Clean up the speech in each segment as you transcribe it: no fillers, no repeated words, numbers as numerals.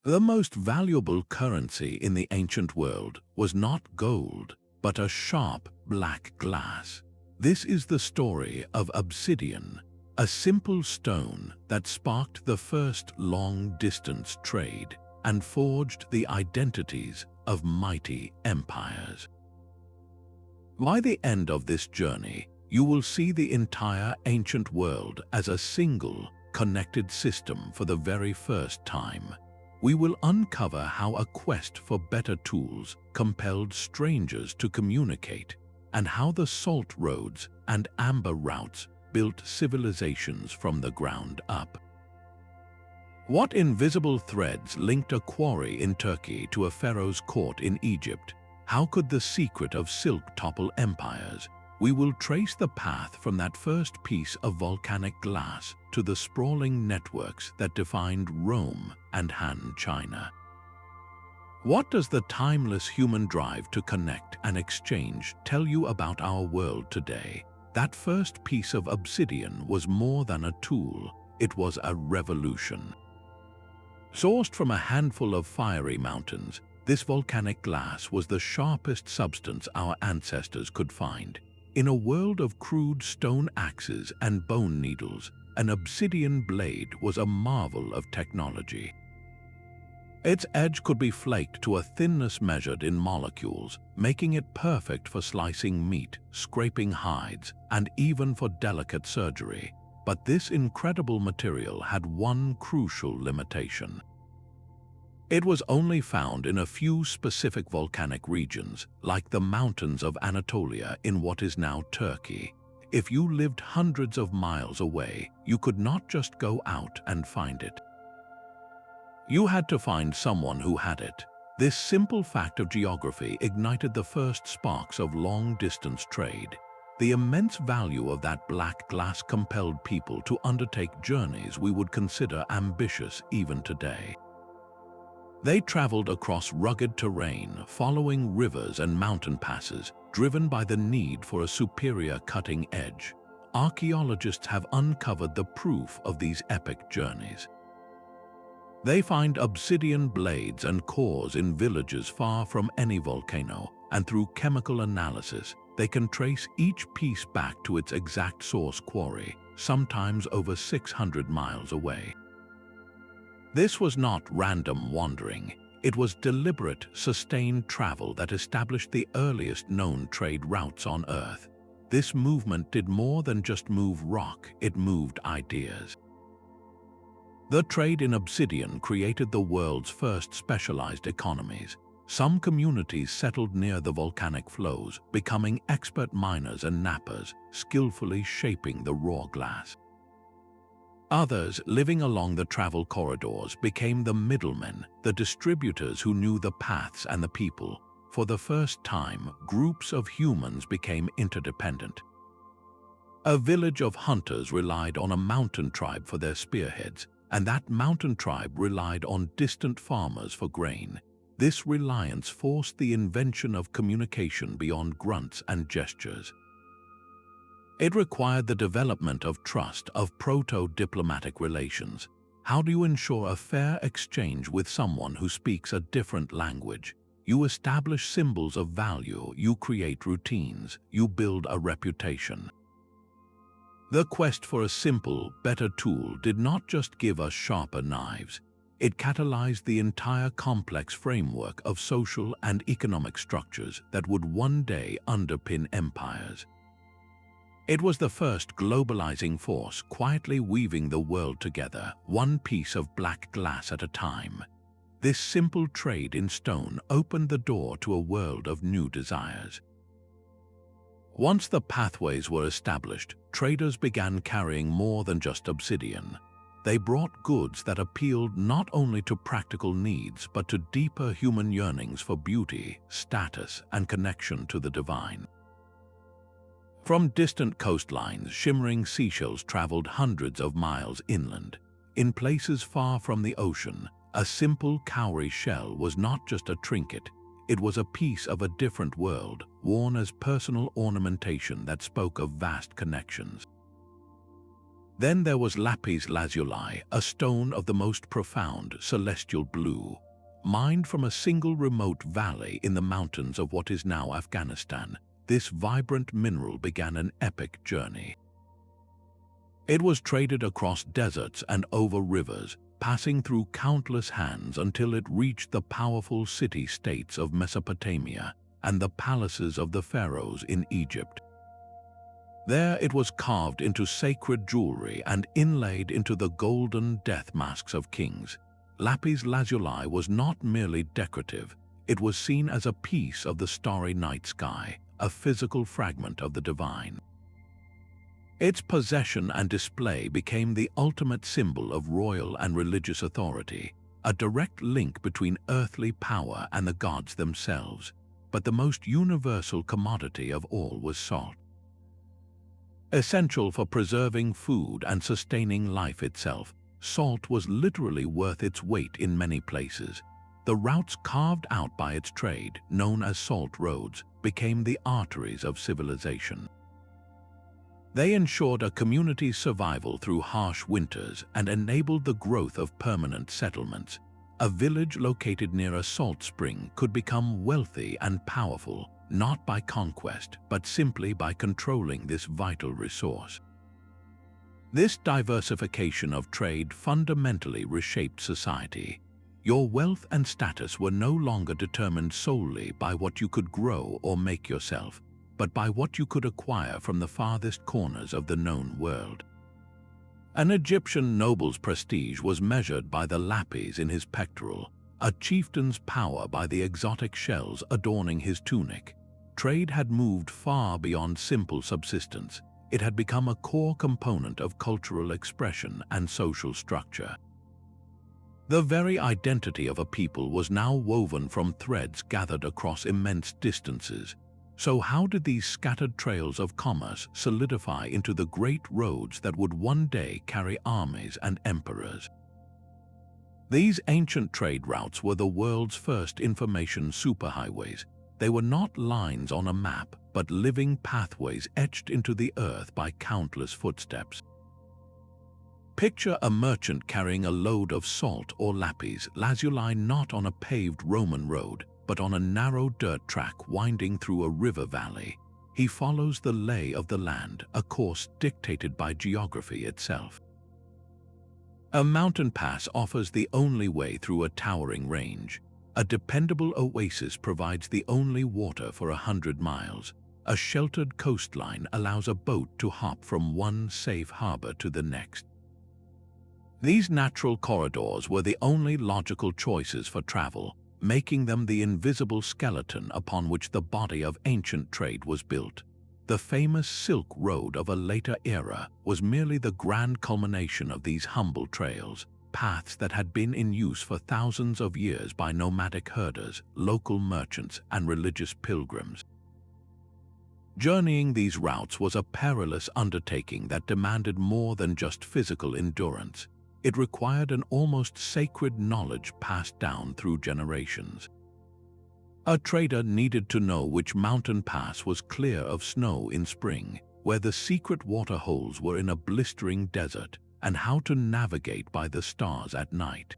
The most valuable currency in the ancient world was not gold, but a sharp black glass. This is the story of obsidian, a simple stone that sparked the first long-distance trade and forged the identities of mighty empires. By the end of this journey, you will see the entire ancient world as a single, connected system for the very first time. We will uncover how a quest for better tools compelled strangers to communicate, and how the salt roads and amber routes built civilizations from the ground up. What invisible threads linked a quarry in Turkey to a pharaoh's court in Egypt? How could the secret of silk topple empires? We will trace the path from that first piece of volcanic glass to the sprawling networks that defined Rome and Han China. What does the timeless human drive to connect and exchange tell you about our world today? That first piece of obsidian was more than a tool, it was a revolution. Sourced from a handful of fiery mountains, this volcanic glass was the sharpest substance our ancestors could find. In a world of crude stone axes and bone needles, an obsidian blade was a marvel of technology. Its edge could be flaked to a thinness measured in molecules, making it perfect for slicing meat, scraping hides, and even for delicate surgery. But this incredible material had one crucial limitation. It was only found in a few specific volcanic regions, like the mountains of Anatolia in what is now Turkey. If you lived hundreds of miles away, you could not just go out and find it. You had to find someone who had it. This simple fact of geography ignited the first sparks of long-distance trade. The immense value of that black glass compelled people to undertake journeys we would consider ambitious even today. They traveled across rugged terrain, following rivers and mountain passes, driven by the need for a superior cutting edge. Archaeologists have uncovered the proof of these epic journeys. They find obsidian blades and cores in villages far from any volcano, and through chemical analysis, they can trace each piece back to its exact source quarry, sometimes over 600 miles away. This was not random wandering. It was deliberate, sustained travel that established the earliest known trade routes on Earth. This movement did more than just move rock, it moved ideas. The trade in obsidian created the world's first specialized economies. Some communities settled near the volcanic flows, becoming expert miners and knappers, skillfully shaping the raw glass. Others, living along the travel corridors, became the middlemen, the distributors who knew the paths and the people. For the first time, groups of humans became interdependent. A village of hunters relied on a mountain tribe for their spearheads, and that mountain tribe relied on distant farmers for grain. This reliance forced the invention of communication beyond grunts and gestures. It required the development of trust, of proto-diplomatic relations. How do you ensure a fair exchange with someone who speaks a different language? You establish symbols of value, you create routines, you build a reputation. The quest for a simple, better tool did not just give us sharper knives. It catalyzed the entire complex framework of social and economic structures that would one day underpin empires. It was the first globalizing force, quietly weaving the world together, one piece of black glass at a time. This simple trade in stone opened the door to a world of new desires. Once the pathways were established, traders began carrying more than just obsidian. They brought goods that appealed not only to practical needs but to deeper human yearnings for beauty, status, and connection to the divine. From distant coastlines, shimmering seashells traveled hundreds of miles inland. In places far from the ocean, a simple cowrie shell was not just a trinket, it was a piece of a different world, worn as personal ornamentation that spoke of vast connections. Then there was lapis lazuli, a stone of the most profound celestial blue, mined from a single remote valley in the mountains of what is now Afghanistan. This vibrant mineral began an epic journey. It was traded across deserts and over rivers, passing through countless hands until it reached the powerful city-states of Mesopotamia and the palaces of the pharaohs in Egypt. There it was carved into sacred jewelry and inlaid into the golden death masks of kings. Lapis lazuli was not merely decorative, it was seen as a piece of the starry night sky, a physical fragment of the divine. Its possession and display became the ultimate symbol of royal and religious authority, a direct link between earthly power and the gods themselves. But the most universal commodity of all was salt. Essential for preserving food and sustaining life itself, salt was literally worth its weight in many places. The routes carved out by its trade, known as salt roads, became the arteries of civilization. They ensured a community's survival through harsh winters and enabled the growth of permanent settlements. A village located near a salt spring could become wealthy and powerful, not by conquest, but simply by controlling this vital resource. This diversification of trade fundamentally reshaped society. Your wealth and status were no longer determined solely by what you could grow or make yourself, but by what you could acquire from the farthest corners of the known world. An Egyptian noble's prestige was measured by the lapis in his pectoral, a chieftain's power by the exotic shells adorning his tunic. Trade had moved far beyond simple subsistence. It had become a core component of cultural expression and social structure. The very identity of a people was now woven from threads gathered across immense distances. So how did these scattered trails of commerce solidify into the great roads that would one day carry armies and emperors? These ancient trade routes were the world's first information superhighways. They were not lines on a map, but living pathways etched into the earth by countless footsteps. Picture a merchant carrying a load of salt or lapis lazuli not on a paved Roman road, but on a narrow dirt track winding through a river valley. He follows the lay of the land, a course dictated by geography itself. A mountain pass offers the only way through a towering range. A dependable oasis provides the only water for 100 miles. A sheltered coastline allows a boat to hop from one safe harbor to the next. These natural corridors were the only logical choices for travel, making them the invisible skeleton upon which the body of ancient trade was built. The famous Silk Road of a later era was merely the grand culmination of these humble trails, paths that had been in use for thousands of years by nomadic herders, local merchants, and religious pilgrims. Journeying these routes was a perilous undertaking that demanded more than just physical endurance. It required an almost sacred knowledge passed down through generations. A trader needed to know which mountain pass was clear of snow in spring, where the secret water holes were in a blistering desert, and how to navigate by the stars at night.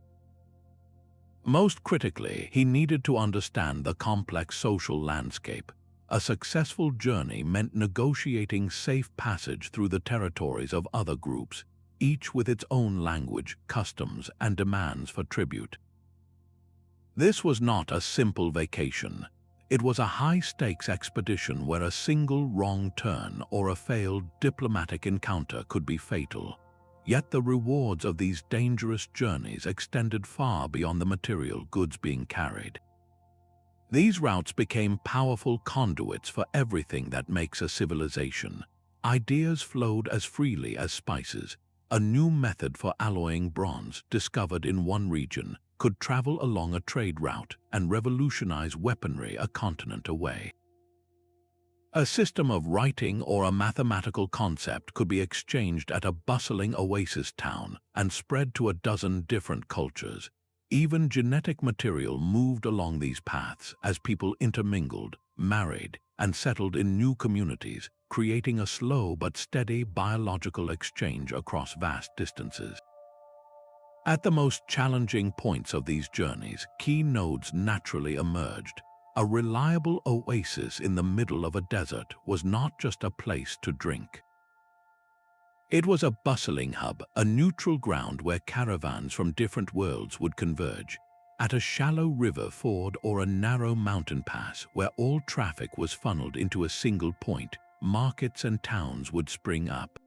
Most critically, he needed to understand the complex social landscape. A successful journey meant negotiating safe passage through the territories of other groups, each with its own language, customs, and demands for tribute. This was not a simple vacation. It was a high-stakes expedition where a single wrong turn or a failed diplomatic encounter could be fatal. Yet the rewards of these dangerous journeys extended far beyond the material goods being carried. These routes became powerful conduits for everything that makes a civilization. Ideas flowed as freely as spices. A new method for alloying bronze, discovered in one region, could travel along a trade route and revolutionize weaponry a continent away. A system of writing or a mathematical concept could be exchanged at a bustling oasis town and spread to a dozen different cultures. Even genetic material moved along these paths as people intermingled, married, and settled in new communities. creating a slow but steady biological exchange across vast distances. At the most challenging points of these journeys, key nodes naturally emerged. A reliable oasis in the middle of a desert was not just a place to drink. It was a bustling hub, a neutral ground where caravans from different worlds would converge. At a shallow river ford or a narrow mountain pass where all traffic was funneled into a single point, markets and towns would spring up.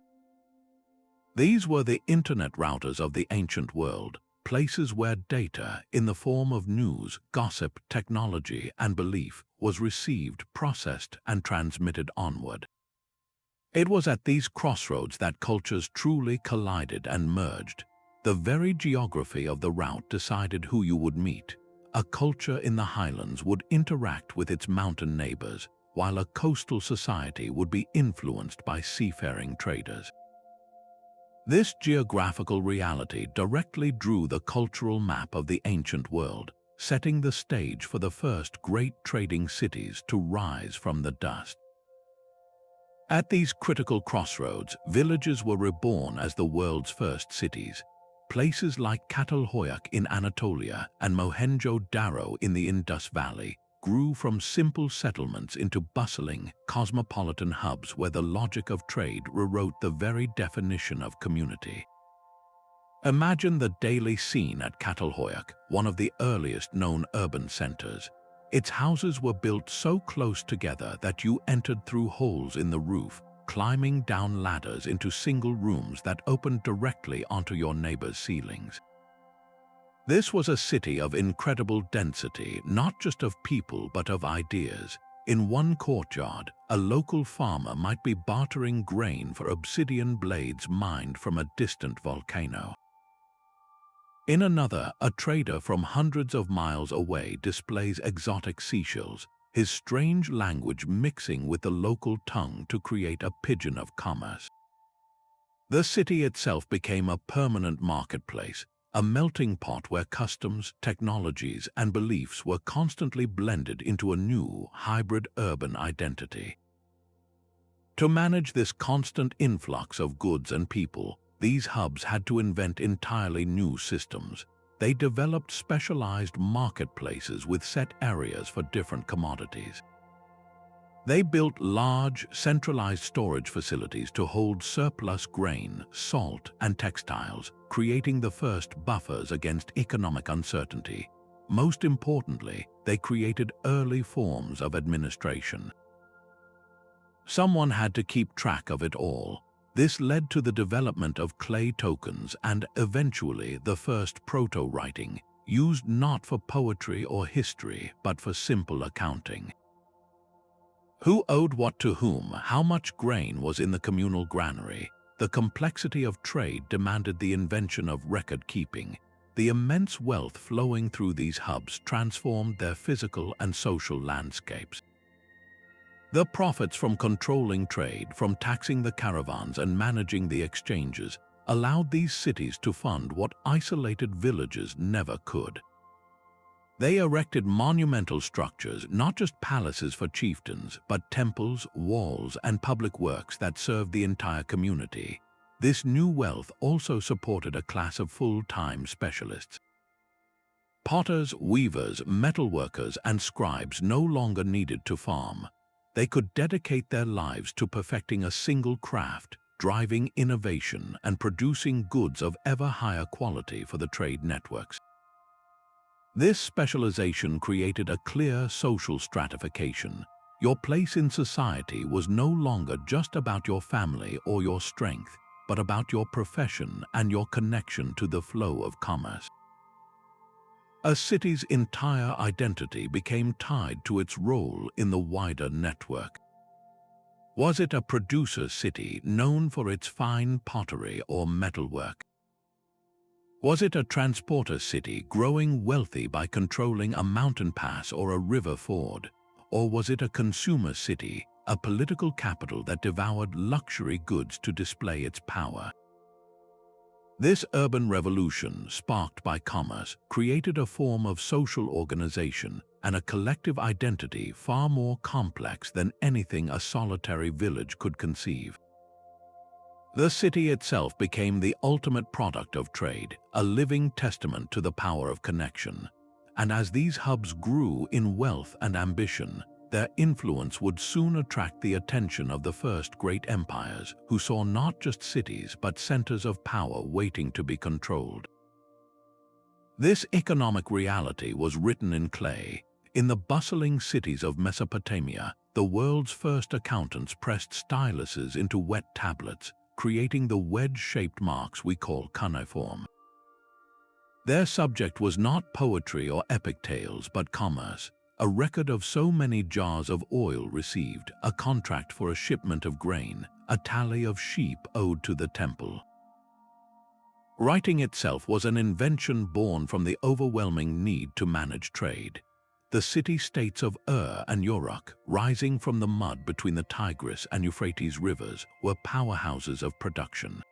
These were the internet routers of the ancient world, places where data, in the form of news, gossip, technology, and belief, was received, processed, and transmitted onward. It was at these crossroads that cultures truly collided and merged. The very geography of the route decided who you would meet. A culture in the highlands would interact with its mountain neighbors, while a coastal society would be influenced by seafaring traders. This geographical reality directly drew the cultural map of the ancient world, setting the stage for the first great trading cities to rise from the dust. At these critical crossroads, villages were reborn as the world's first cities. Places like Catalhoyuk in Anatolia and Mohenjo-Daro in the Indus Valley grew from simple settlements into bustling, cosmopolitan hubs where the logic of trade rewrote the very definition of community. Imagine the daily scene at Catalhoyuk, one of the earliest known urban centers. Its houses were built so close together that you entered through holes in the roof, climbing down ladders into single rooms that opened directly onto your neighbor's ceilings. This was a city of incredible density, not just of people but of ideas. In one courtyard, a local farmer might be bartering grain for obsidian blades mined from a distant volcano. In another, a trader from hundreds of miles away displays exotic seashells, his strange language mixing with the local tongue to create a pidgin of commerce. The city itself became a permanent marketplace, a melting pot where customs, technologies, and beliefs were constantly blended into a new, hybrid urban identity. To manage this constant influx of goods and people, these hubs had to invent entirely new systems. They developed specialized marketplaces with set areas for different commodities. They built large, centralized storage facilities to hold surplus grain, salt, and textiles, creating the first buffers against economic uncertainty. Most importantly, they created early forms of administration. Someone had to keep track of it all. This led to the development of clay tokens and, eventually, the first proto-writing, used not for poetry or history, but for simple accounting. Who owed what to whom, how much grain was in the communal granary? The complexity of trade demanded the invention of record-keeping. The immense wealth flowing through these hubs transformed their physical and social landscapes. The profits from controlling trade, from taxing the caravans and managing the exchanges, allowed these cities to fund what isolated villages never could. They erected monumental structures, not just palaces for chieftains, but temples, walls, and public works that served the entire community. This new wealth also supported a class of full-time specialists. Potters, weavers, metalworkers, and scribes no longer needed to farm. They could dedicate their lives to perfecting a single craft, driving innovation, and producing goods of ever higher quality for the trade networks. This specialization created a clear social stratification. Your place in society was no longer just about your family or your strength, but about your profession and your connection to the flow of commerce. A city's entire identity became tied to its role in the wider network. Was it a producer city known for its fine pottery or metalwork? Was it a transporter city growing wealthy by controlling a mountain pass or a river ford? Or was it a consumer city, a political capital that devoured luxury goods to display its power? This urban revolution, sparked by commerce, created a form of social organization and a collective identity far more complex than anything a solitary village could conceive. The city itself became the ultimate product of trade, a living testament to the power of connection. And as these hubs grew in wealth and ambition, their influence would soon attract the attention of the first great empires, who saw not just cities but centers of power waiting to be controlled. This economic reality was written in clay. In the bustling cities of Mesopotamia, the world's first accountants pressed styluses into wet tablets, creating the wedge-shaped marks we call cuneiform. Their subject was not poetry or epic tales but commerce, a record of so many jars of oil received, a contract for a shipment of grain, a tally of sheep owed to the temple. Writing itself was an invention born from the overwhelming need to manage trade. The city-states of and Uruk, rising from the mud between the Tigris and Euphrates rivers, were powerhouses of production.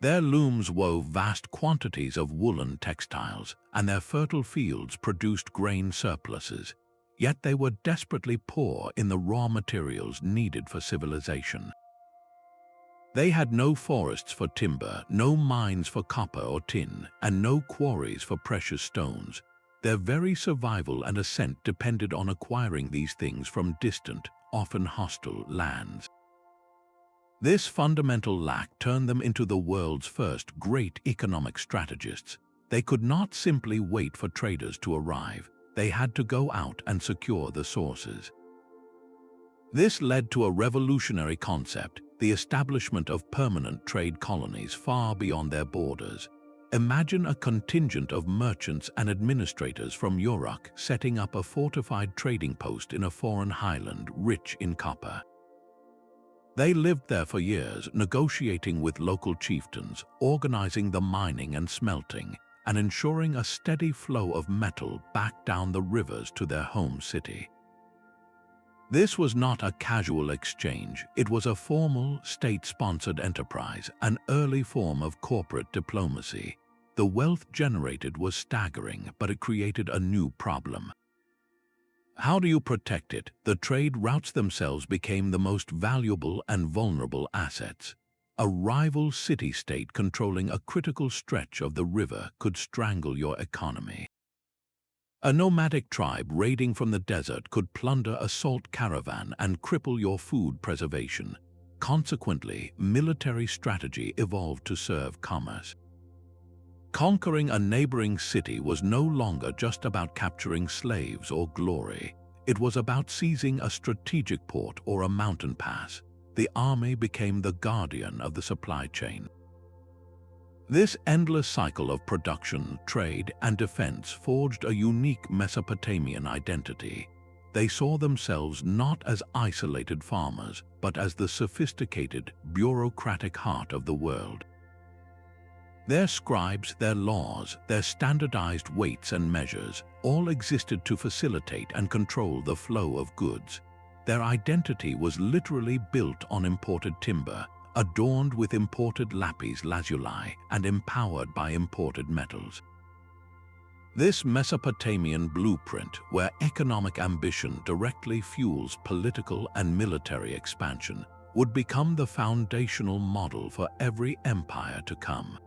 Their looms wove vast quantities of woolen textiles, and their fertile fields produced grain surpluses, yet they were desperately poor in the raw materials needed for civilization. They had no forests for timber, no mines for copper or tin, and no quarries for precious stones. Their very survival and ascent depended on acquiring these things from distant, often hostile lands. This fundamental lack turned them into the world's first great economic strategists. They could not simply wait for traders to arrive. They had to go out and secure the sources. This led to a revolutionary concept, the establishment of permanent trade colonies far beyond their borders. Imagine a contingent of merchants and administrators from Uruk setting up a fortified trading post in a foreign highland rich in copper. They lived there for years, negotiating with local chieftains, organizing the mining and smelting, and ensuring a steady flow of metal back down the rivers to their home city. This was not a casual exchange, it was a formal, state-sponsored enterprise, an early form of corporate diplomacy. The wealth generated was staggering, but it created a new problem. How do you protect it? The trade routes themselves became the most valuable and vulnerable assets. A rival city-state controlling a critical stretch of the river could strangle your economy. A nomadic tribe raiding from the desert could plunder a salt caravan and cripple your food preservation. Consequently, military strategy evolved to serve commerce. Conquering a neighboring city was no longer just about capturing slaves or glory. It was about seizing a strategic port or a mountain pass. The army became the guardian of the supply chain. This endless cycle of production, trade, and defense forged a unique Mesopotamian identity. They saw themselves not as isolated farmers, but as the sophisticated, bureaucratic heart of the world. Their scribes, their laws, their standardized weights and measures all existed to facilitate and control the flow of goods. Their identity was literally built on imported timber, adorned with imported lapis lazuli, and empowered by imported metals. This Mesopotamian blueprint, where economic ambition directly fuels political and military expansion, would become the foundational model for every empire to come.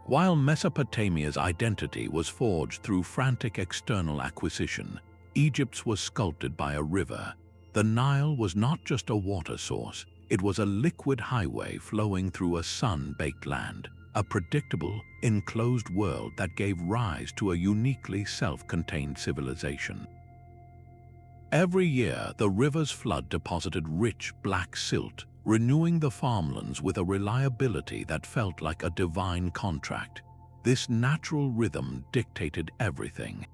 While Mesopotamia's identity was forged through frantic external acquisition, Egypt's was sculpted by a river. The Nile was not just a water source, it was a liquid highway flowing through a sun-baked land, a predictable, enclosed world that gave rise to a uniquely self-contained civilization. Every year, the river's flood deposited rich black silt, renewing the farmlands with a reliability that felt like a divine contract. This natural rhythm dictated everything.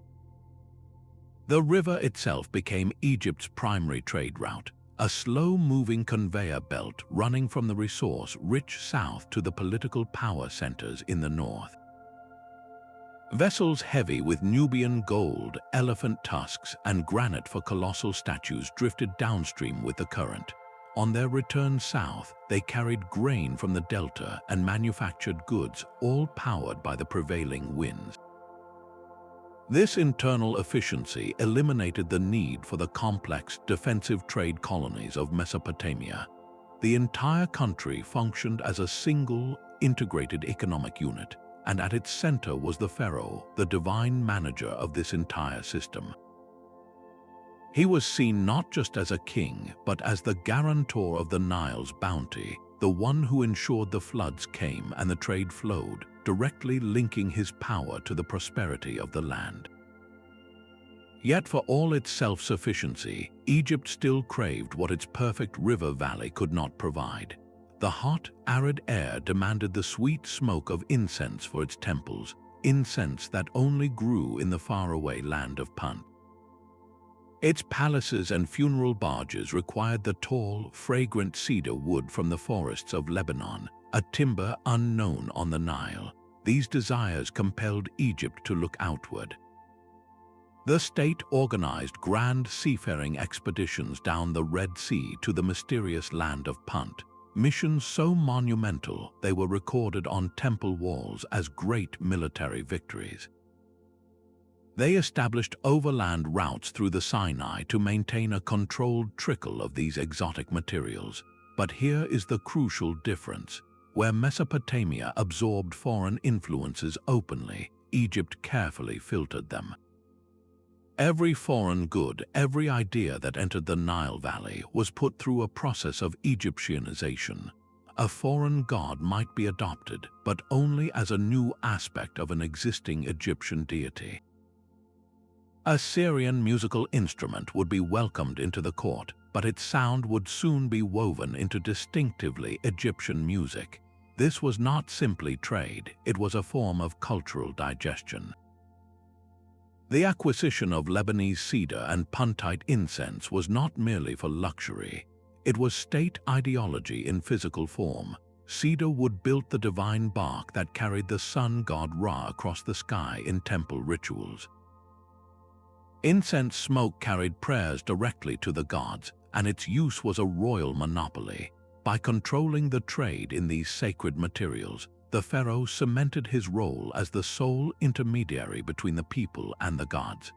The river itself became Egypt's primary trade route, a slow-moving conveyor belt running from the resource-rich south to the political power centers in the north. Vessels heavy with Nubian gold, elephant tusks, and granite for colossal statues drifted downstream with the current. On their return south, they carried grain from the delta and manufactured goods, all powered by the prevailing winds. This internal efficiency eliminated the need for the complex defensive trade colonies of Mesopotamia. The entire country functioned as a single, integrated economic unit, and at its center was the pharaoh, the divine manager of this entire system. He was seen not just as a king, but as the guarantor of the Nile's bounty, the one who ensured the floods came and the trade flowed, directly linking his power to the prosperity of the land. Yet for all its self-sufficiency, Egypt still craved what its perfect river valley could not provide. The hot, arid air demanded the sweet smoke of incense for its temples, incense that only grew in the faraway land of Punt. Its palaces and funeral barges required the tall, fragrant cedar wood from the forests of Lebanon, a timber unknown on the Nile. These desires compelled Egypt to look outward. The state organized grand seafaring expeditions down the Red Sea to the mysterious land of Punt, missions so monumental they were recorded on temple walls as great military victories. They established overland routes through the Sinai to maintain a controlled trickle of these exotic materials. But here is the crucial difference. Where Mesopotamia absorbed foreign influences openly, Egypt carefully filtered them. Every foreign good, every idea that entered the Nile Valley was put through a process of Egyptianization. A foreign god might be adopted, but only as a new aspect of an existing Egyptian deity. A Syrian musical instrument would be welcomed into the court, but its sound would soon be woven into distinctively Egyptian music. This was not simply trade, it was a form of cultural digestion. The acquisition of Lebanese cedar and Puntite incense was not merely for luxury. It was state ideology in physical form. Cedar wood built the divine bark that carried the sun god Ra across the sky in temple rituals. Incense smoke carried prayers directly to the gods, and its use was a royal monopoly. By controlling the trade in these sacred materials, the pharaoh cemented his role as the sole intermediary between the people and the gods.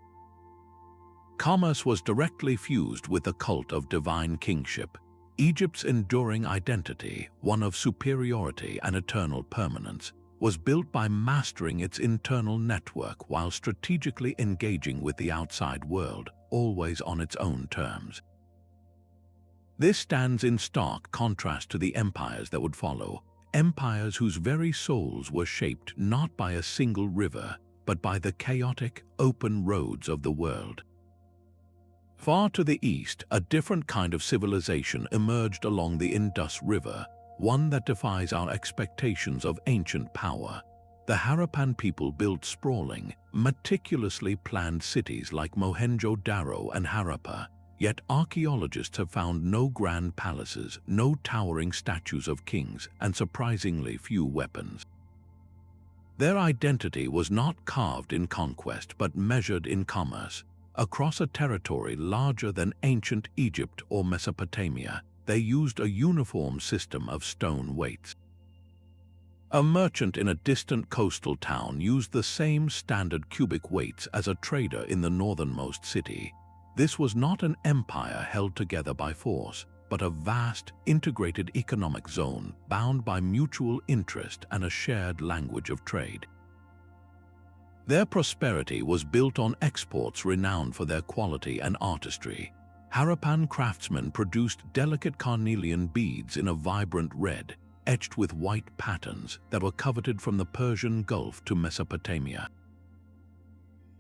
Commerce was directly fused with the cult of divine kingship. Egypt's enduring identity, one of superiority and eternal permanence, was built by mastering its internal network while strategically engaging with the outside world, always on its own terms. This stands in stark contrast to the empires that would follow, empires whose very souls were shaped not by a single river, but by the chaotic, open roads of the world. Far to the east, a different kind of civilization emerged along the Indus River, one that defies our expectations of ancient power. The Harappan people built sprawling, meticulously planned cities like Mohenjo-Daro and Harappa, yet archaeologists have found no grand palaces, no towering statues of kings, and surprisingly few weapons. Their identity was not carved in conquest but measured in commerce. Across a territory larger than ancient Egypt or Mesopotamia, they used a uniform system of stone weights. A merchant in a distant coastal town used the same standard cubic weights as a trader in the northernmost city. This was not an empire held together by force, but a vast, integrated economic zone bound by mutual interest and a shared language of trade. Their prosperity was built on exports renowned for their quality and artistry. Harappan craftsmen produced delicate carnelian beads in a vibrant red, etched with white patterns that were coveted from the Persian Gulf to Mesopotamia.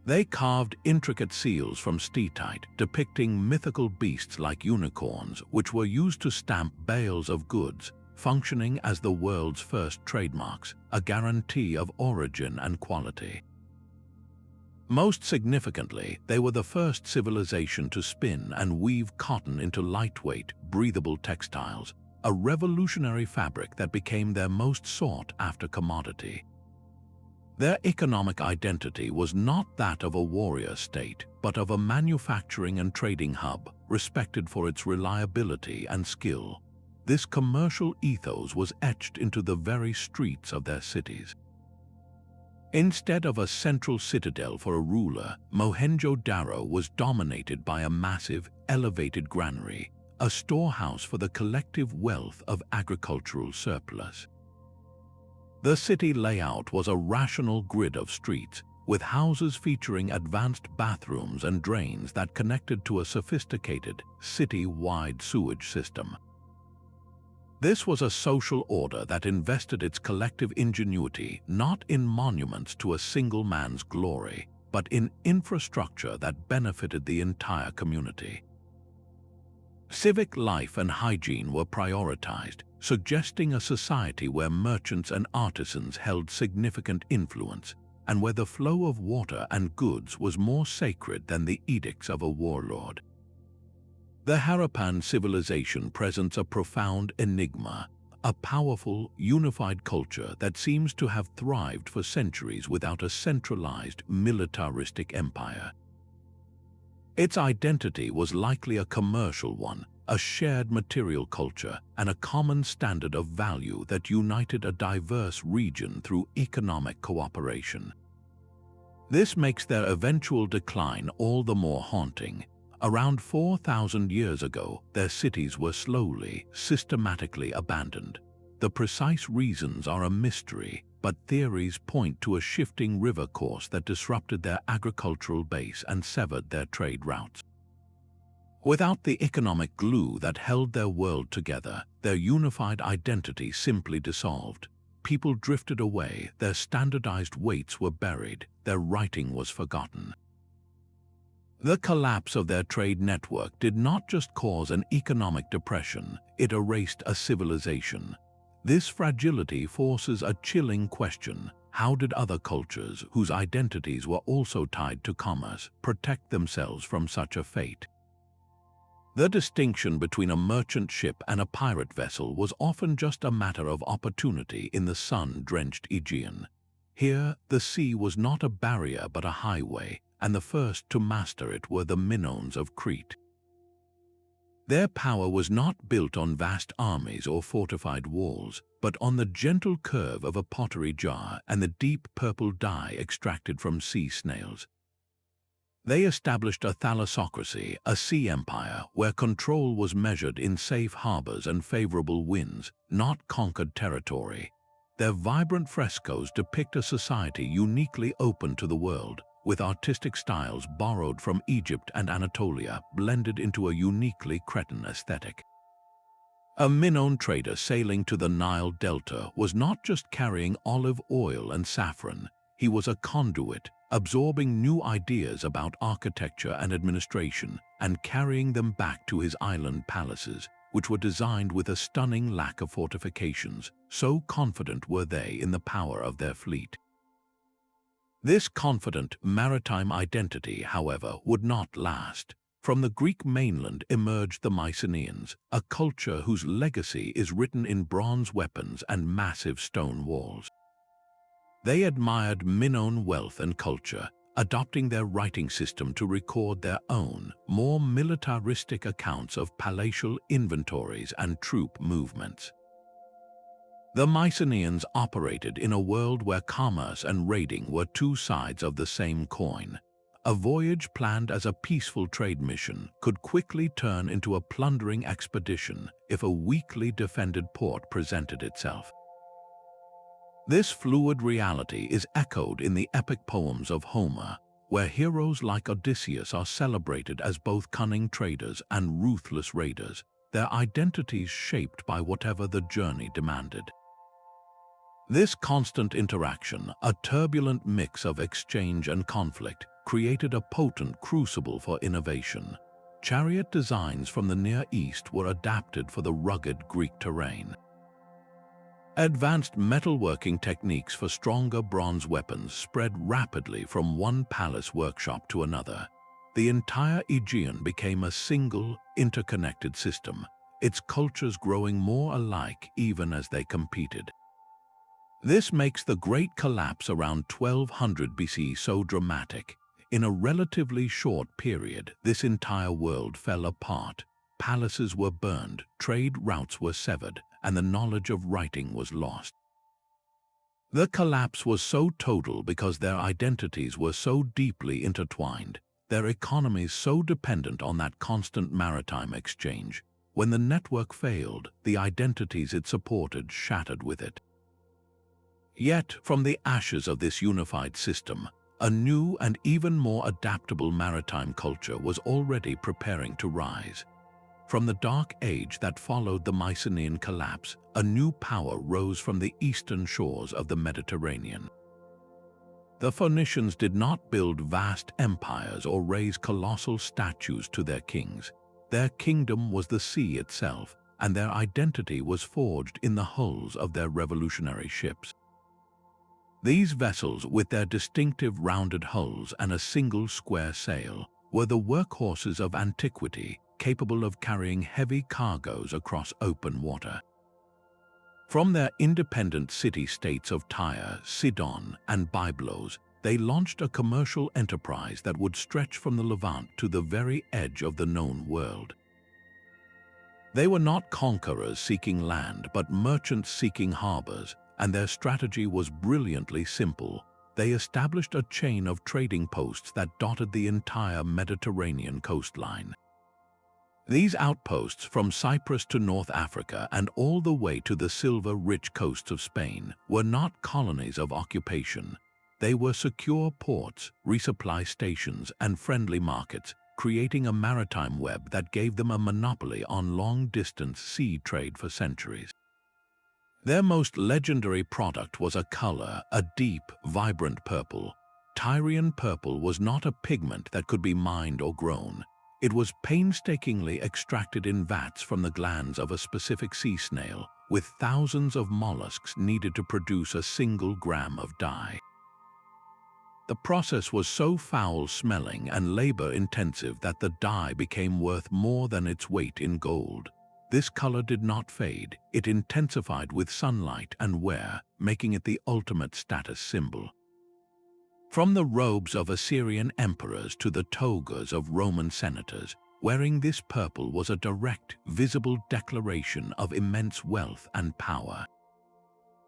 They carved intricate seals from steatite, depicting mythical beasts like unicorns, which were used to stamp bales of goods, functioning as the world's first trademarks, a guarantee of origin and quality. Most significantly, they were the first civilization to spin and weave cotton into lightweight, breathable textiles, a revolutionary fabric that became their most sought-after commodity. Their economic identity was not that of a warrior state, but of a manufacturing and trading hub, respected for its reliability and skill. This commercial ethos was etched into the very streets of their cities. Instead of a central citadel for a ruler, Mohenjo-Daro was dominated by a massive, elevated granary, a storehouse for the collective wealth of agricultural surplus. The city layout was a rational grid of streets, with houses featuring advanced bathrooms and drains that connected to a sophisticated, city-wide sewage system. This was a social order that invested its collective ingenuity not in monuments to a single man's glory, but in infrastructure that benefited the entire community. Civic life and hygiene were prioritized, suggesting a society where merchants and artisans held significant influence, and where the flow of water and goods was more sacred than the edicts of a warlord. The Harappan civilization presents a profound enigma, a powerful, unified culture that seems to have thrived for centuries without a centralized, militaristic empire. Its identity was likely a commercial one, a shared material culture, and a common standard of value that united a diverse region through economic cooperation. This makes their eventual decline all the more haunting. Around 4,000 years ago, their cities were slowly, systematically abandoned. The precise reasons are a mystery, but theories point to a shifting river course that disrupted their agricultural base and severed their trade routes. Without the economic glue that held their world together, their unified identity simply dissolved. People drifted away, their standardized weights were buried, their writing was forgotten. The collapse of their trade network did not just cause an economic depression, it erased a civilization. This fragility forces a chilling question: how did other cultures, whose identities were also tied to commerce, protect themselves from such a fate? The distinction between a merchant ship and a pirate vessel was often just a matter of opportunity in the sun-drenched Aegean. Here, the sea was not a barrier but a highway, and the first to master it were the Minoans of Crete. Their power was not built on vast armies or fortified walls, but on the gentle curve of a pottery jar and the deep purple dye extracted from sea snails. They established a thalassocracy, a sea empire, where control was measured in safe harbors and favorable winds, not conquered territory. Their vibrant frescoes depict a society uniquely open to the world, with artistic styles borrowed from Egypt and Anatolia blended into a uniquely Cretan aesthetic. A Minoan trader sailing to the Nile Delta was not just carrying olive oil and saffron, he was a conduit, absorbing new ideas about architecture and administration and carrying them back to his island palaces, which were designed with a stunning lack of fortifications, so confident were they in the power of their fleet. This confident maritime identity, however, would not last. From the Greek mainland emerged the Mycenaeans, a culture whose legacy is written in bronze weapons and massive stone walls. They admired Minoan wealth and culture, adopting their writing system to record their own, more militaristic accounts of palatial inventories and troop movements. The Mycenaeans operated in a world where commerce and raiding were two sides of the same coin. A voyage planned as a peaceful trade mission could quickly turn into a plundering expedition if a weakly defended port presented itself. This fluid reality is echoed in the epic poems of Homer, where heroes like Odysseus are celebrated as both cunning traders and ruthless raiders, their identities shaped by whatever the journey demanded. This constant interaction, a turbulent mix of exchange and conflict, created a potent crucible for innovation. Chariot designs from the Near East were adapted for the rugged Greek terrain. Advanced metalworking techniques for stronger bronze weapons spread rapidly from one palace workshop to another. The entire Aegean became a single, interconnected system, its cultures growing more alike even as they competed. This makes the Great Collapse around 1200 BC so dramatic. In a relatively short period, this entire world fell apart. Palaces were burned, trade routes were severed, and the knowledge of writing was lost. The collapse was so total because their identities were so deeply intertwined, their economies so dependent on that constant maritime exchange. When the network failed, the identities it supported shattered with it. Yet, from the ashes of this unified system, a new and even more adaptable maritime culture was already preparing to rise. From the dark age that followed the Mycenaean collapse, a new power rose from the eastern shores of the Mediterranean. The Phoenicians did not build vast empires or raise colossal statues to their kings. Their kingdom was the sea itself, and their identity was forged in the hulls of their revolutionary ships. These vessels, with their distinctive rounded hulls and a single square sail, were the workhorses of antiquity, capable of carrying heavy cargoes across open water. From their independent city-states of Tyre, Sidon, and Byblos, they launched a commercial enterprise that would stretch from the Levant to the very edge of the known world. They were not conquerors seeking land, but merchants seeking harbors, and their strategy was brilliantly simple. They established a chain of trading posts that dotted the entire Mediterranean coastline. These outposts, from Cyprus to North Africa and all the way to the silver-rich coasts of Spain, were not colonies of occupation. They were secure ports, resupply stations, and friendly markets, creating a maritime web that gave them a monopoly on long-distance sea trade for centuries. Their most legendary product was a color, a deep, vibrant purple. Tyrian purple was not a pigment that could be mined or grown. It was painstakingly extracted in vats from the glands of a specific sea snail, with thousands of mollusks needed to produce a single gram of dye. The process was so foul-smelling and labor-intensive that the dye became worth more than its weight in gold. This color did not fade, it intensified with sunlight and wear, making it the ultimate status symbol. From the robes of Assyrian emperors to the togas of Roman senators, wearing this purple was a direct, visible declaration of immense wealth and power.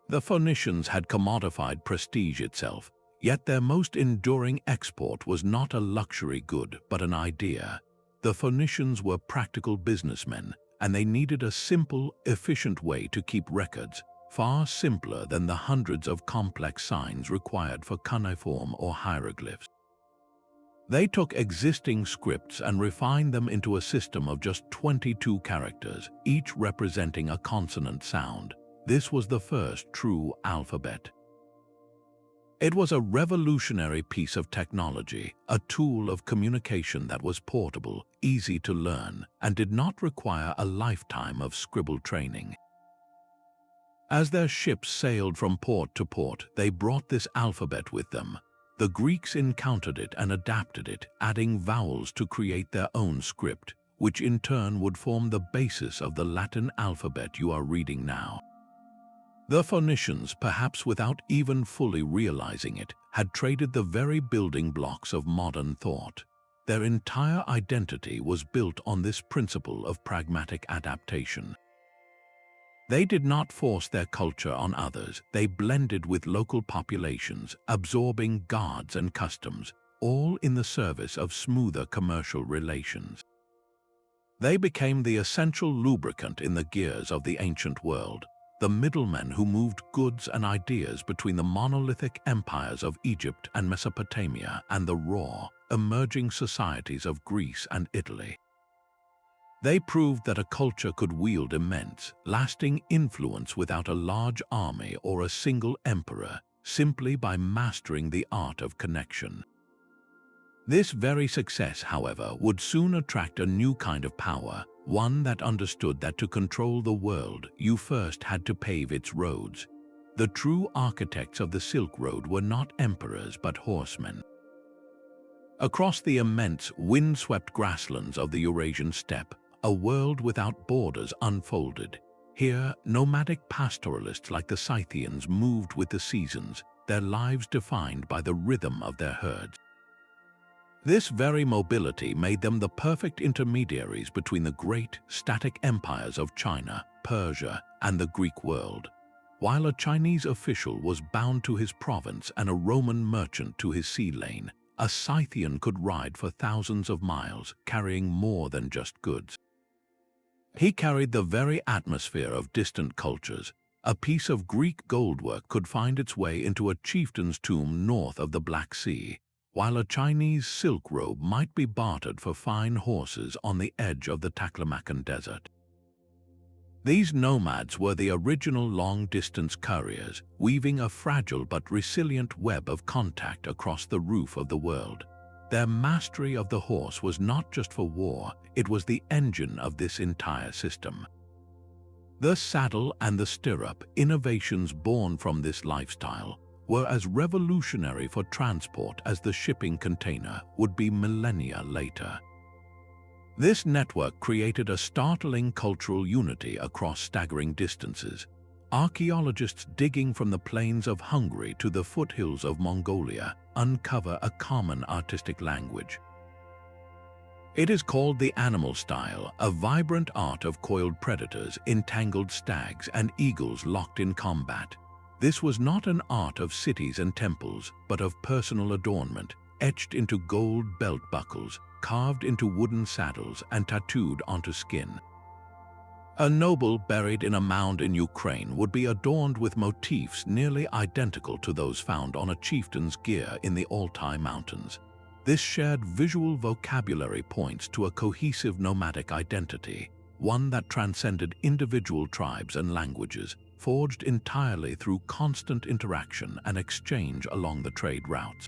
The Phoenicians had commodified prestige itself, yet their most enduring export was not a luxury good but an idea. The Phoenicians were practical businessmen, and they needed a simple, efficient way to keep records, far simpler than the hundreds of complex signs required for cuneiform or hieroglyphs. They took existing scripts and refined them into a system of just 22 characters, each representing a consonant sound. This was the first true alphabet. It was a revolutionary piece of technology, a tool of communication that was portable, easy to learn, and did not require a lifetime of scribble training. As their ships sailed from port to port, they brought this alphabet with them. The Greeks encountered it and adapted it, adding vowels to create their own script, which in turn would form the basis of the Latin alphabet you are reading now. The Phoenicians, perhaps without even fully realizing it, had traded the very building blocks of modern thought. Their entire identity was built on this principle of pragmatic adaptation. They did not force their culture on others, they blended with local populations, absorbing gods and customs, all in the service of smoother commercial relations. They became the essential lubricant in the gears of the ancient world, the middlemen who moved goods and ideas between the monolithic empires of Egypt and Mesopotamia and the raw, emerging societies of Greece and Italy. They proved that a culture could wield immense, lasting influence without a large army or a single emperor, simply by mastering the art of connection. This very success, however, would soon attract a new kind of power, one that understood that to control the world, you first had to pave its roads. The true architects of the Silk Road were not emperors but horsemen. Across the immense, wind-swept grasslands of the Eurasian steppe, a world without borders unfolded. Here, nomadic pastoralists like the Scythians moved with the seasons, their lives defined by the rhythm of their herds. This very mobility made them the perfect intermediaries between the great, static empires of China, Persia, and the Greek world. While a Chinese official was bound to his province and a Roman merchant to his sea lane, a Scythian could ride for thousands of miles, carrying more than just goods. He carried the very atmosphere of distant cultures. A piece of Greek goldwork could find its way into a chieftain's tomb north of the Black Sea, while a Chinese silk robe might be bartered for fine horses on the edge of the Taklamakan Desert. These nomads were the original long-distance couriers, weaving a fragile but resilient web of contact across the roof of the world. Their mastery of the horse was not just for war, it was the engine of this entire system. The saddle and the stirrup, innovations born from this lifestyle, were as revolutionary for transport as the shipping container would be millennia later. This network created a startling cultural unity across staggering distances. Archaeologists digging from the plains of Hungary to the foothills of Mongolia uncover a common artistic language. It is called the animal style, a vibrant art of coiled predators, entangled stags, and eagles locked in combat. This was not an art of cities and temples, but of personal adornment, etched into gold belt buckles, carved into wooden saddles, and tattooed onto skin. A noble buried in a mound in Ukraine would be adorned with motifs nearly identical to those found on a chieftain's gear in the Altai Mountains. This shared visual vocabulary points to a cohesive nomadic identity, one that transcended individual tribes and languages, forged entirely through constant interaction and exchange along the trade routes.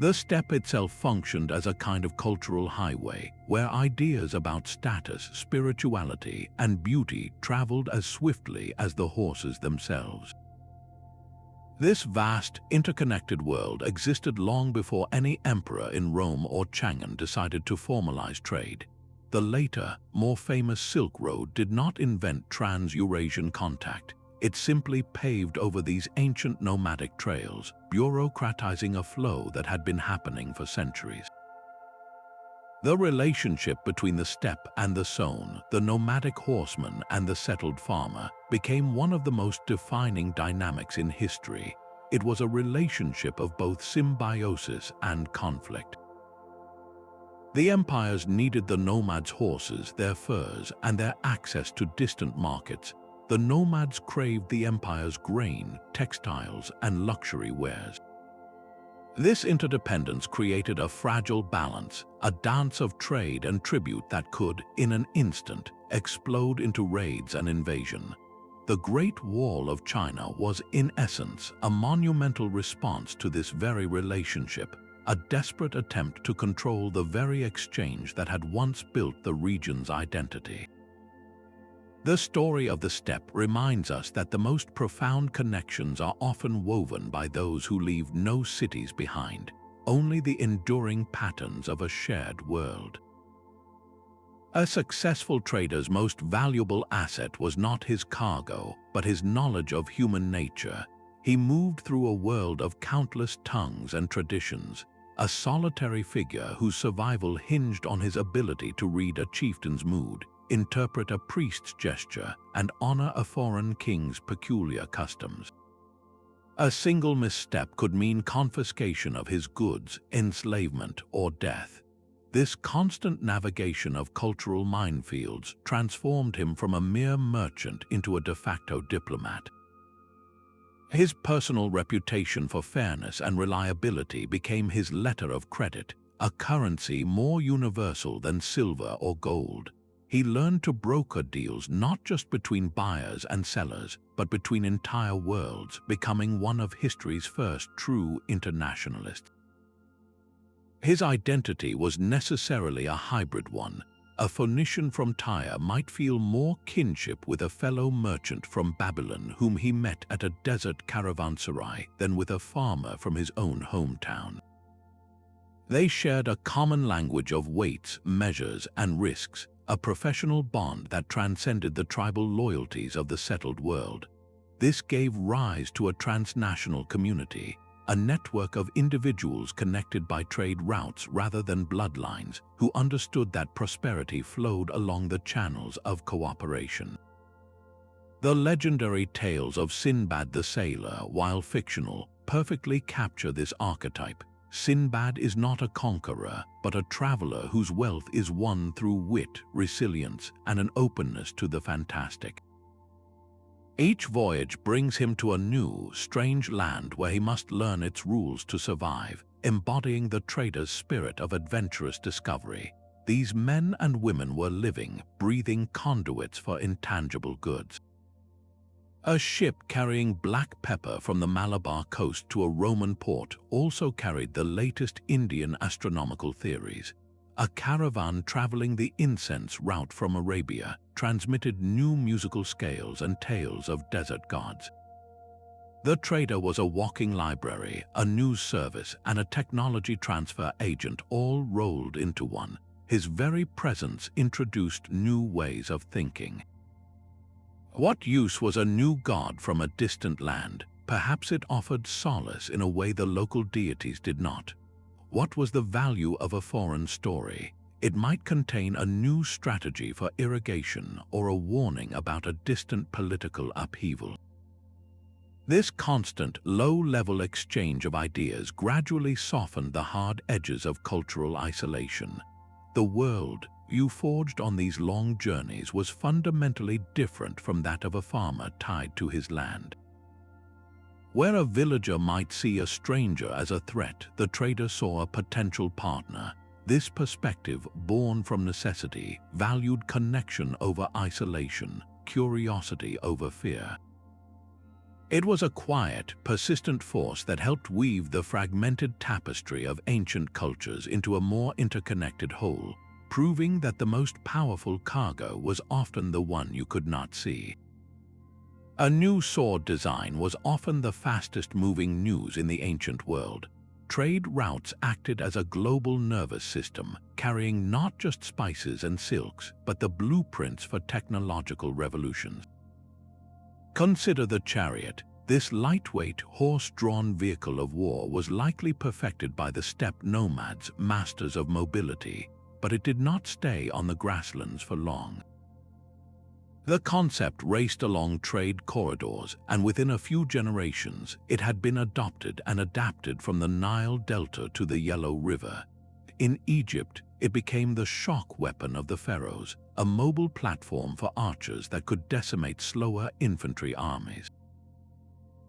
The steppe itself functioned as a kind of cultural highway, where ideas about status, spirituality, and beauty traveled as swiftly as the horses themselves. This vast, interconnected world existed long before any emperor in Rome or Chang'an decided to formalize trade. The later, more famous Silk Road did not invent trans-Eurasian contact. It simply paved over these ancient nomadic trails, bureaucratizing a flow that had been happening for centuries. The relationship between the steppe and the zone, the nomadic horseman and the settled farmer, became one of the most defining dynamics in history. It was a relationship of both symbiosis and conflict. The empires needed the nomads' horses, their furs, and their access to distant markets. The nomads craved the empire's grain, textiles, and luxury wares. This interdependence created a fragile balance, a dance of trade and tribute that could, in an instant, explode into raids and invasion. The Great Wall of China was, in essence, a monumental response to this very relationship, a desperate attempt to control the very exchange that had once built the region's identity. The story of the steppe reminds us that the most profound connections are often woven by those who leave no cities behind, only the enduring patterns of a shared world. A successful trader's most valuable asset was not his cargo, but his knowledge of human nature. He moved through a world of countless tongues and traditions, a solitary figure whose survival hinged on his ability to read a chieftain's mood, interpret a priest's gesture, and honor a foreign king's peculiar customs. A single misstep could mean confiscation of his goods, enslavement, or death. This constant navigation of cultural minefields transformed him from a mere merchant into a de facto diplomat. His personal reputation for fairness and reliability became his letter of credit, a currency more universal than silver or gold. He learned to broker deals not just between buyers and sellers, but between entire worlds, becoming one of history's first true internationalists. His identity was necessarily a hybrid one. A Phoenician from Tyre might feel more kinship with a fellow merchant from Babylon whom he met at a desert caravanserai than with a farmer from his own hometown. They shared a common language of weights, measures, and risks, a professional bond that transcended the tribal loyalties of the settled world. This gave rise to a transnational community, a network of individuals connected by trade routes rather than bloodlines, who understood that prosperity flowed along the channels of cooperation. The legendary tales of Sinbad the Sailor, while fictional, perfectly capture this archetype. Sinbad is not a conqueror, but a traveler whose wealth is won through wit, resilience, and an openness to the fantastic. Each voyage brings him to a new, strange land where he must learn its rules to survive, embodying the trader's spirit of adventurous discovery. These men and women were living, breathing conduits for intangible goods. A ship carrying black pepper from the Malabar coast to a Roman port also carried the latest Indian astronomical theories. A caravan traveling the Incense route from Arabia transmitted new musical scales and tales of desert gods. The trader was a walking library, a news service, and a technology transfer agent all rolled into one. His very presence introduced new ways of thinking. What use was a new god from a distant land? Perhaps it offered solace in a way the local deities did not. What was the value of a foreign story? It might contain a new strategy for irrigation or a warning about a distant political upheaval. This constant, low-level exchange of ideas gradually softened the hard edges of cultural isolation. The world you forged on these long journeys was fundamentally different from that of a farmer tied to his land. Where a villager might see a stranger as a threat, the trader saw a potential partner. This perspective, born from necessity, valued connection over isolation, curiosity over fear. It was a quiet, persistent force that helped weave the fragmented tapestry of ancient cultures into a more interconnected whole, proving that the most powerful cargo was often the one you could not see. A new sword design was often the fastest-moving news in the ancient world. Trade routes acted as a global nervous system, carrying not just spices and silks, but the blueprints for technological revolutions. Consider the chariot. This lightweight, horse-drawn vehicle of war was likely perfected by the steppe nomads, masters of mobility, but it did not stay on the grasslands for long. The concept raced along trade corridors, and within a few generations, it had been adopted and adapted from the Nile Delta to the Yellow River. In Egypt, it became the shock weapon of the pharaohs, a mobile platform for archers that could decimate slower infantry armies.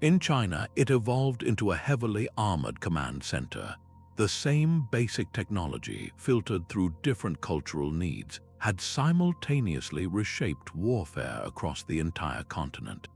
In China, it evolved into a heavily armored command center. The same basic technology, filtered through different cultural needs, had simultaneously reshaped warfare across the entire continent.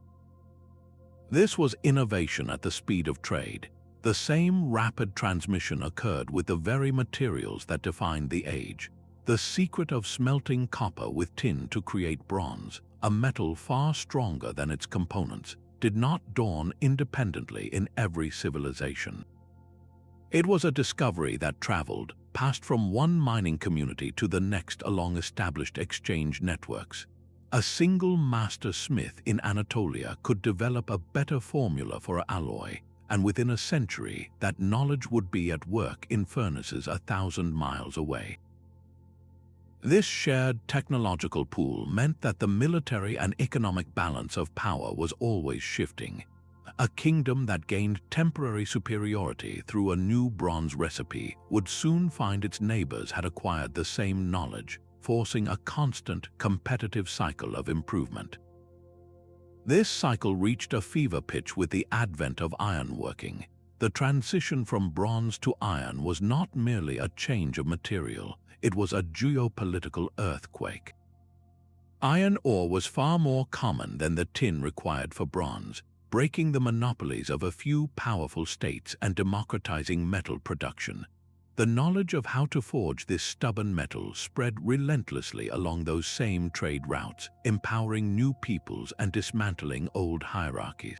This was innovation at the speed of trade. The same rapid transmission occurred with the very materials that defined the age. The secret of smelting copper with tin to create bronze, a metal far stronger than its components, did not dawn independently in every civilization. It was a discovery that traveled, passed from one mining community to the next along established exchange networks. A single master smith in Anatolia could develop a better formula for alloy, and within a century, that knowledge would be at work in furnaces 1,000 miles away. This shared technological pool meant that the military and economic balance of power was always shifting. A kingdom that gained temporary superiority through a new bronze recipe would soon find its neighbors had acquired the same knowledge, forcing a constant, competitive cycle of improvement. This cycle reached a fever pitch with the advent of ironworking. The transition from bronze to iron was not merely a change of material, it was a geopolitical earthquake. Iron ore was far more common than the tin required for bronze, breaking the monopolies of a few powerful states and democratizing metal production. The knowledge of how to forge this stubborn metal spread relentlessly along those same trade routes, empowering new peoples and dismantling old hierarchies.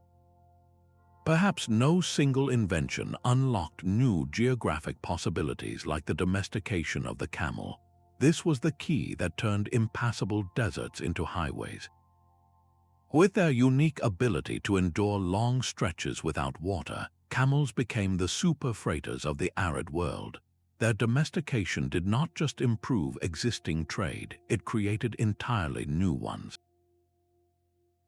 Perhaps no single invention unlocked new geographic possibilities like the domestication of the camel. This was the key that turned impassable deserts into highways. With their unique ability to endure long stretches without water, camels became the super freighters of the arid world. Their domestication did not just improve existing trade, it created entirely new ones.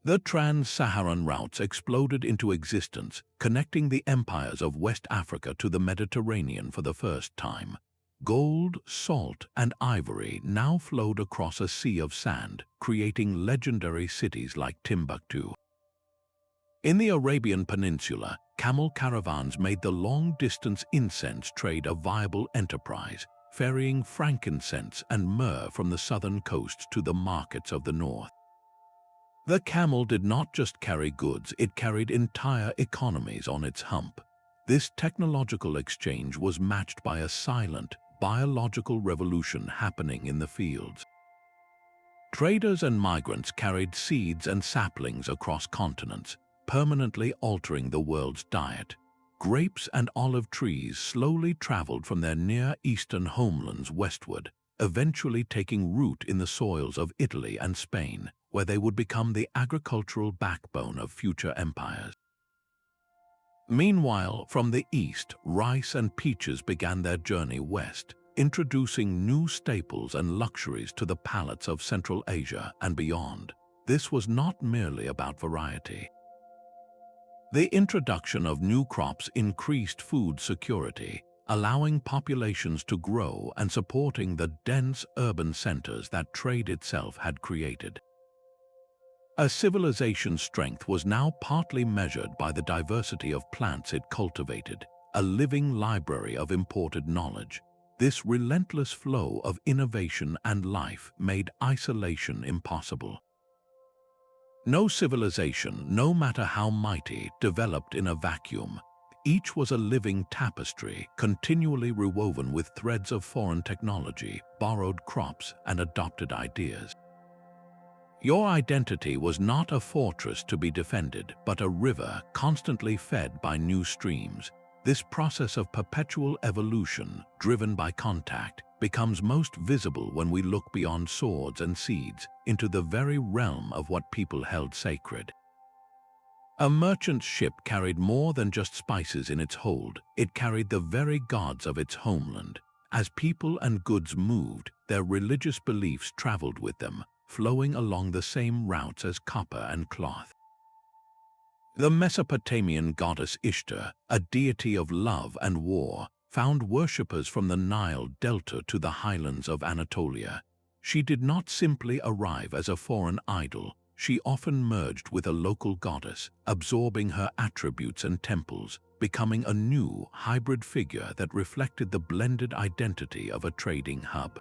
The trans-Saharan routes exploded into existence, connecting the empires of West Africa to the Mediterranean for the first time. Gold, salt, and ivory now flowed across a sea of sand, creating legendary cities like Timbuktu. In the Arabian Peninsula, camel caravans made the long-distance incense trade a viable enterprise, ferrying frankincense and myrrh from the southern coast to the markets of the north. The camel did not just carry goods, it carried entire economies on its hump. This technological exchange was matched by a silent, biological revolution happening in the fields. Traders and migrants carried seeds and saplings across continents, permanently altering the world's diet. Grapes and olive trees slowly traveled from their Near Eastern homelands westward, eventually taking root in the soils of Italy and Spain, where they would become the agricultural backbone of future empires. Meanwhile, from the east, rice and peaches began their journey west, introducing new staples and luxuries to the palates of Central Asia and beyond. This was not merely about variety. The introduction of new crops increased food security, allowing populations to grow and supporting the dense urban centers that trade itself had created. A civilization's strength was now partly measured by the diversity of plants it cultivated, a living library of imported knowledge. This relentless flow of innovation and life made isolation impossible. No civilization, no matter how mighty, developed in a vacuum. Each was a living tapestry, continually rewoven with threads of foreign technology, borrowed crops, and adopted ideas. Your identity was not a fortress to be defended, but a river constantly fed by new streams. This process of perpetual evolution, driven by contact, becomes most visible when we look beyond swords and seeds into the very realm of what people held sacred. A merchant ship carried more than just spices in its hold, it carried the very gods of its homeland. As people and goods moved, their religious beliefs traveled with them, flowing along the same routes as copper and cloth. The Mesopotamian goddess Ishtar, a deity of love and war, found worshippers from the Nile delta to the highlands of Anatolia. She did not simply arrive as a foreign idol, she often merged with a local goddess, absorbing her attributes and temples, becoming a new, hybrid figure that reflected the blended identity of a trading hub.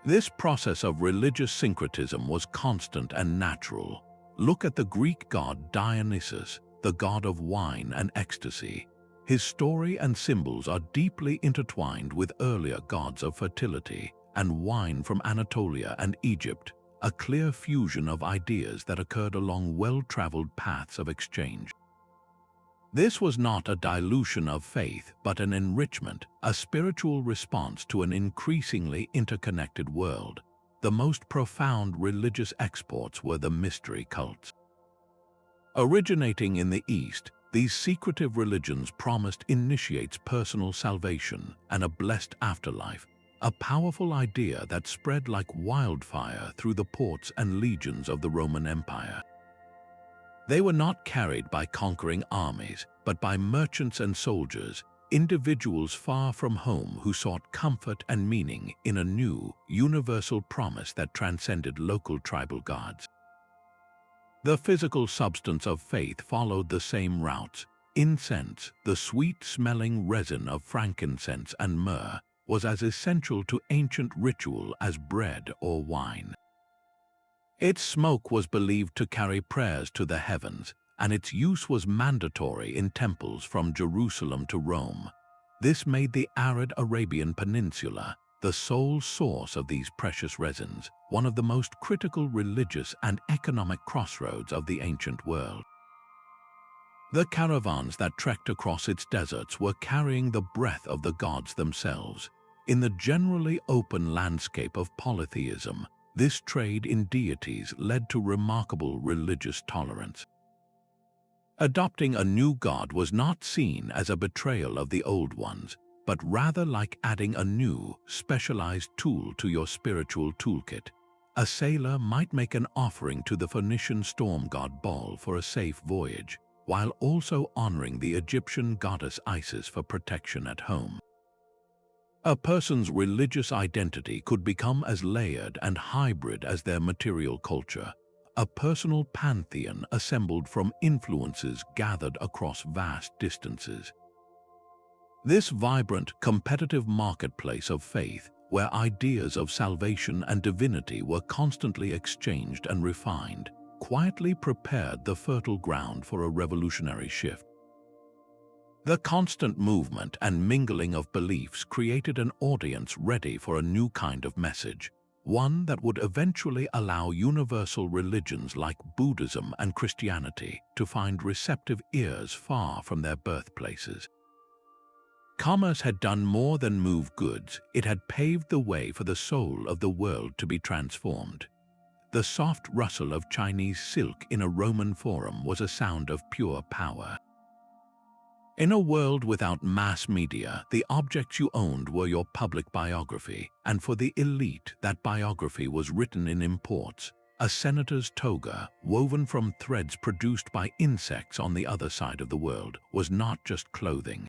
This process of religious syncretism was constant and natural. Look at the Greek god Dionysus, the god of wine and ecstasy. His story and symbols are deeply intertwined with earlier gods of fertility and wine from Anatolia and Egypt, a clear fusion of ideas that occurred along well-traveled paths of exchange. This was not a dilution of faith, but an enrichment, a spiritual response to an increasingly interconnected world. The most profound religious exports were the mystery cults. Originating in the East, these secretive religions promised initiates personal salvation and a blessed afterlife, a powerful idea that spread like wildfire through the ports and legions of the Roman Empire. They were not carried by conquering armies, but by merchants and soldiers, individuals far from home who sought comfort and meaning in a new, universal promise that transcended local tribal gods. The physical substance of faith followed the same routes. Incense, the sweet-smelling resin of frankincense and myrrh, was as essential to ancient ritual as bread or wine. Its smoke was believed to carry prayers to the heavens, and its use was mandatory in temples from Jerusalem to Rome. This made the arid Arabian Peninsula, the sole source of these precious resins, one of the most critical religious and economic crossroads of the ancient world. The caravans that trekked across its deserts were carrying the breath of the gods themselves. In the generally open landscape of polytheism, this trade in deities led to remarkable religious tolerance. Adopting a new god was not seen as a betrayal of the old ones, but rather like adding a new, specialized tool to your spiritual toolkit. A sailor might make an offering to the Phoenician storm god Baal for a safe voyage, while also honoring the Egyptian goddess Isis for protection at home. A person's religious identity could become as layered and hybrid as their material culture, a personal pantheon assembled from influences gathered across vast distances. This vibrant, competitive marketplace of faith, where ideas of salvation and divinity were constantly exchanged and refined, quietly prepared the fertile ground for a revolutionary shift. The constant movement and mingling of beliefs created an audience ready for a new kind of message, one that would eventually allow universal religions like Buddhism and Christianity to find receptive ears far from their birthplaces. Commerce had done more than move goods, it had paved the way for the soul of the world to be transformed. The soft rustle of Chinese silk in a Roman forum was a sound of pure power. In a world without mass media, the objects you owned were your public biography, and for the elite, that biography was written in imports. A senator's toga, woven from threads produced by insects on the other side of the world, was not just clothing.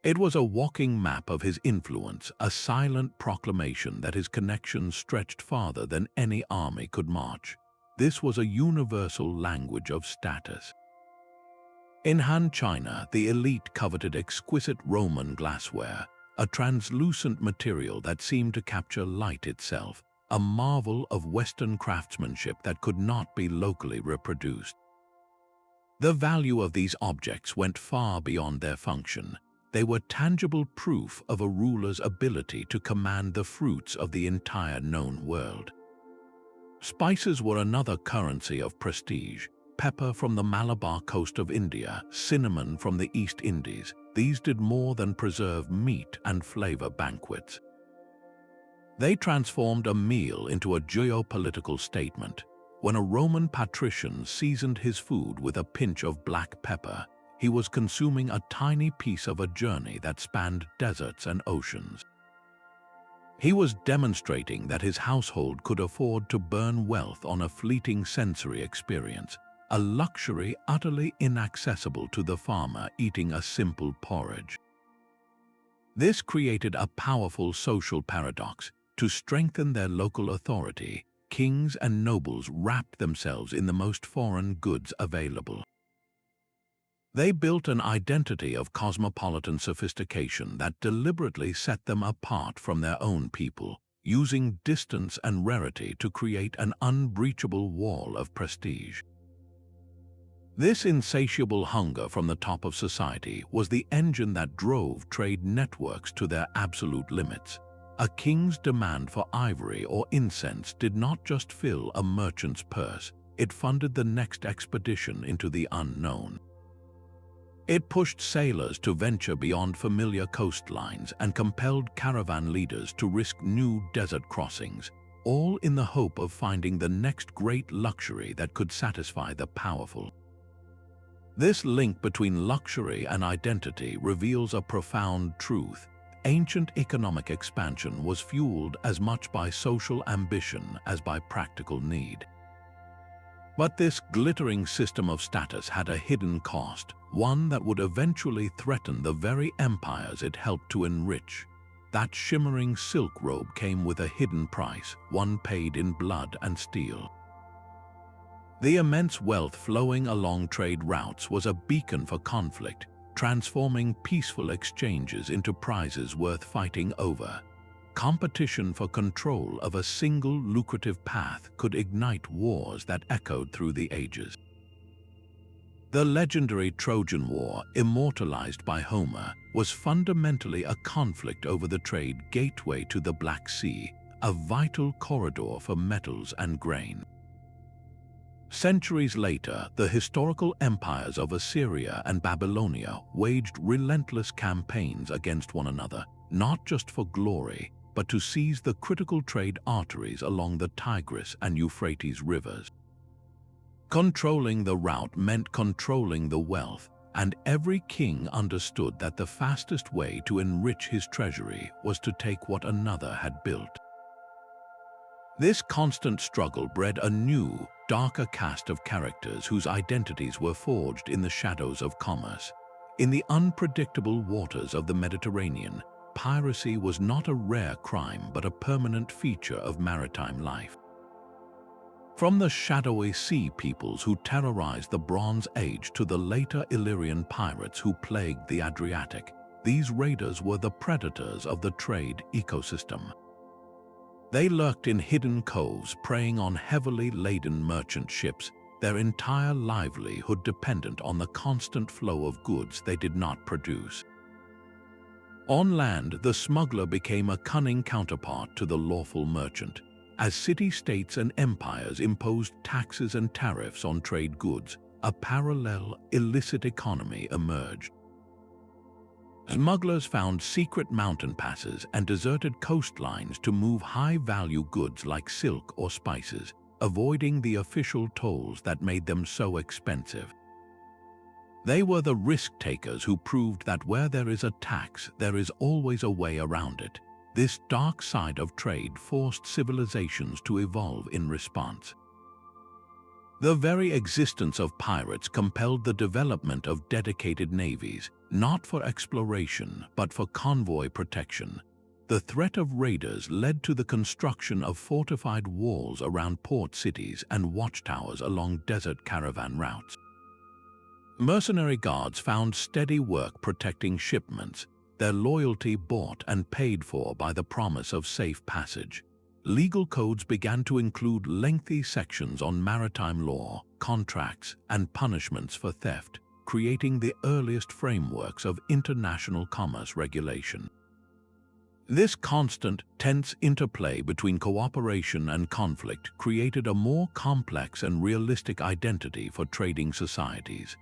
It was a walking map of his influence, a silent proclamation that his connections stretched farther than any army could march. This was a universal language of status. In Han China, the elite coveted exquisite Roman glassware, a translucent material that seemed to capture light itself, a marvel of Western craftsmanship that could not be locally reproduced. The value of these objects went far beyond their function. They were tangible proof of a ruler's ability to command the fruits of the entire known world. Spices were another currency of prestige. Pepper from the Malabar coast of India, cinnamon from the East Indies, these did more than preserve meat and flavor banquets. They transformed a meal into a geopolitical statement. When a Roman patrician seasoned his food with a pinch of black pepper, he was consuming a tiny piece of a journey that spanned deserts and oceans. He was demonstrating that his household could afford to burn wealth on a fleeting sensory experience, a luxury utterly inaccessible to the farmer eating a simple porridge. This created a powerful social paradox. To strengthen their local authority, kings and nobles wrapped themselves in the most foreign goods available. They built an identity of cosmopolitan sophistication that deliberately set them apart from their own people, using distance and rarity to create an unbreachable wall of prestige. This insatiable hunger from the top of society was the engine that drove trade networks to their absolute limits. A king's demand for ivory or incense did not just fill a merchant's purse, it funded the next expedition into the unknown. It pushed sailors to venture beyond familiar coastlines and compelled caravan leaders to risk new desert crossings, all in the hope of finding the next great luxury that could satisfy the powerful. This link between luxury and identity reveals a profound truth. Ancient economic expansion was fueled as much by social ambition as by practical need. But this glittering system of status had a hidden cost, one that would eventually threaten the very empires it helped to enrich. That shimmering silk robe came with a hidden price, one paid in blood and steel. The immense wealth flowing along trade routes was a beacon for conflict, transforming peaceful exchanges into prizes worth fighting over. Competition for control of a single lucrative path could ignite wars that echoed through the ages. The legendary Trojan War, immortalized by Homer, was fundamentally a conflict over the trade gateway to the Black Sea, a vital corridor for metals and grain. Centuries later, the historical empires of Assyria and Babylonia waged relentless campaigns against one another, not just for glory, but to seize the critical trade arteries along the Tigris and Euphrates rivers. Controlling the route meant controlling the wealth, and every king understood that the fastest way to enrich his treasury was to take what another had built. This constant struggle bred a new, darker cast of characters whose identities were forged in the shadows of commerce. In the unpredictable waters of the Mediterranean, piracy was not a rare crime but a permanent feature of maritime life. From the shadowy sea peoples who terrorized the Bronze Age to the later Illyrian pirates who plagued the Adriatic, these raiders were the predators of the trade ecosystem. They lurked in hidden coves, preying on heavily laden merchant ships, their entire livelihood dependent on the constant flow of goods they did not produce. On land, the smuggler became a cunning counterpart to the lawful merchant. As city-states and empires imposed taxes and tariffs on trade goods, a parallel, illicit economy emerged. Smugglers found secret mountain passes and deserted coastlines to move high-value goods like silk or spices, avoiding the official tolls that made them so expensive. They were the risk-takers who proved that where there is a tax, there is always a way around it. This dark side of trade forced civilizations to evolve in response. The very existence of pirates compelled the development of dedicated navies, not for exploration but for convoy protection. The threat of raiders led to the construction of fortified walls around port cities and watchtowers along desert caravan routes. Mercenary guards found steady work protecting shipments, their loyalty bought and paid for by the promise of safe passage. Legal codes began to include lengthy sections on maritime law, contracts, and punishments for theft, creating the earliest frameworks of international commerce regulation. This constant, tense interplay between cooperation and conflict created a more complex and realistic identity for trading societies.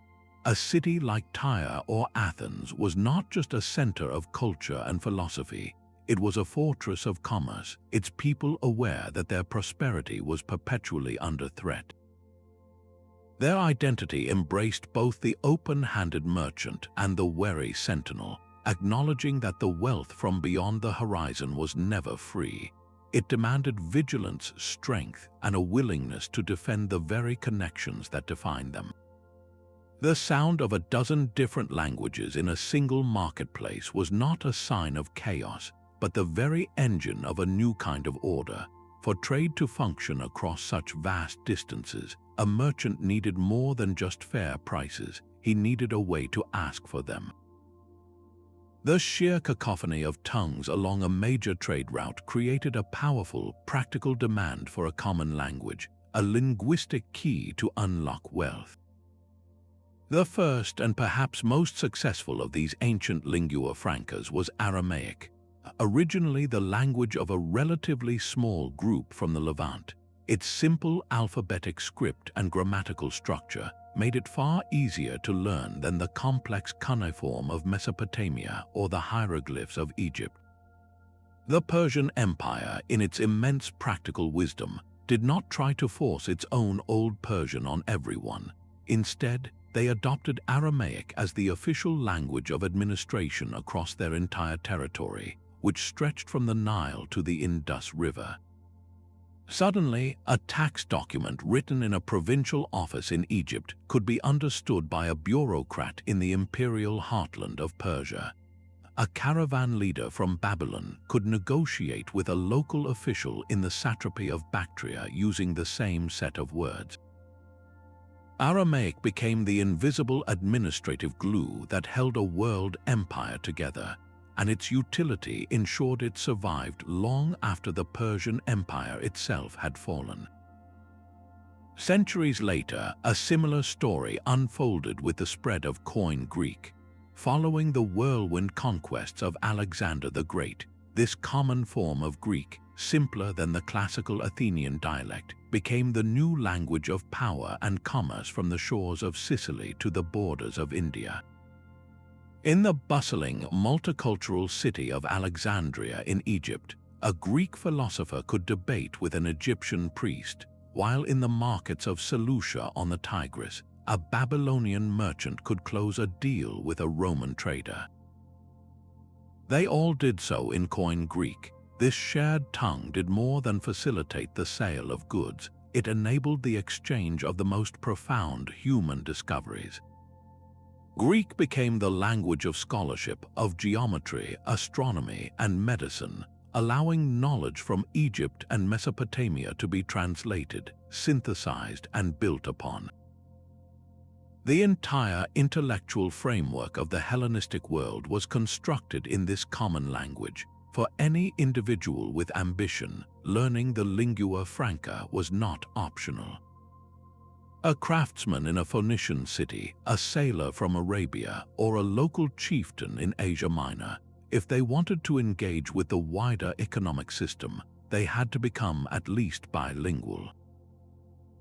A city like Tyre or Athens was not just a center of culture and philosophy. It was a fortress of commerce, its people aware that their prosperity was perpetually under threat. Their identity embraced both the open-handed merchant and the wary sentinel, acknowledging that the wealth from beyond the horizon was never free. It demanded vigilance, strength, and a willingness to defend the very connections that defined them. The sound of a dozen different languages in a single marketplace was not a sign of chaos, but the very engine of a new kind of order. For trade to function across such vast distances, a merchant needed more than just fair prices. He needed a way to ask for them. The sheer cacophony of tongues along a major trade route created a powerful, practical demand for a common language, a linguistic key to unlock wealth. The first and perhaps most successful of these ancient lingua francas was Aramaic, originally the language of a relatively small group from the Levant. Its simple alphabetic script and grammatical structure made it far easier to learn than the complex cuneiform of Mesopotamia or the hieroglyphs of Egypt. The Persian Empire, in its immense practical wisdom, did not try to force its own Old Persian on everyone. Instead, they adopted Aramaic as the official language of administration across their entire territory, which stretched from the Nile to the Indus River. Suddenly, a tax document written in a provincial office in Egypt could be understood by a bureaucrat in the imperial heartland of Persia. A caravan leader from Babylon could negotiate with a local official in the satrapy of Bactria using the same set of words. Aramaic became the invisible administrative glue that held a world empire together, and its utility ensured it survived long after the Persian Empire itself had fallen. Centuries later, a similar story unfolded with the spread of Koine Greek. Following the whirlwind conquests of Alexander the Great, this common form of Greek, simpler than the classical Athenian dialect, became the new language of power and commerce from the shores of Sicily to the borders of India. In the bustling, multicultural city of Alexandria in Egypt, a Greek philosopher could debate with an Egyptian priest, while in the markets of Seleucia on the Tigris, a Babylonian merchant could close a deal with a Roman trader. They all did so in Koine Greek. This shared tongue did more than facilitate the sale of goods. It enabled the exchange of the most profound human discoveries. Greek became the language of scholarship, of geometry, astronomy, and medicine, allowing knowledge from Egypt and Mesopotamia to be translated, synthesized, and built upon. The entire intellectual framework of the Hellenistic world was constructed in this common language. For any individual with ambition, learning the Lingua Franca was not optional. A craftsman in a Phoenician city, a sailor from Arabia, or a local chieftain in Asia Minor, if they wanted to engage with the wider economic system, they had to become at least bilingual.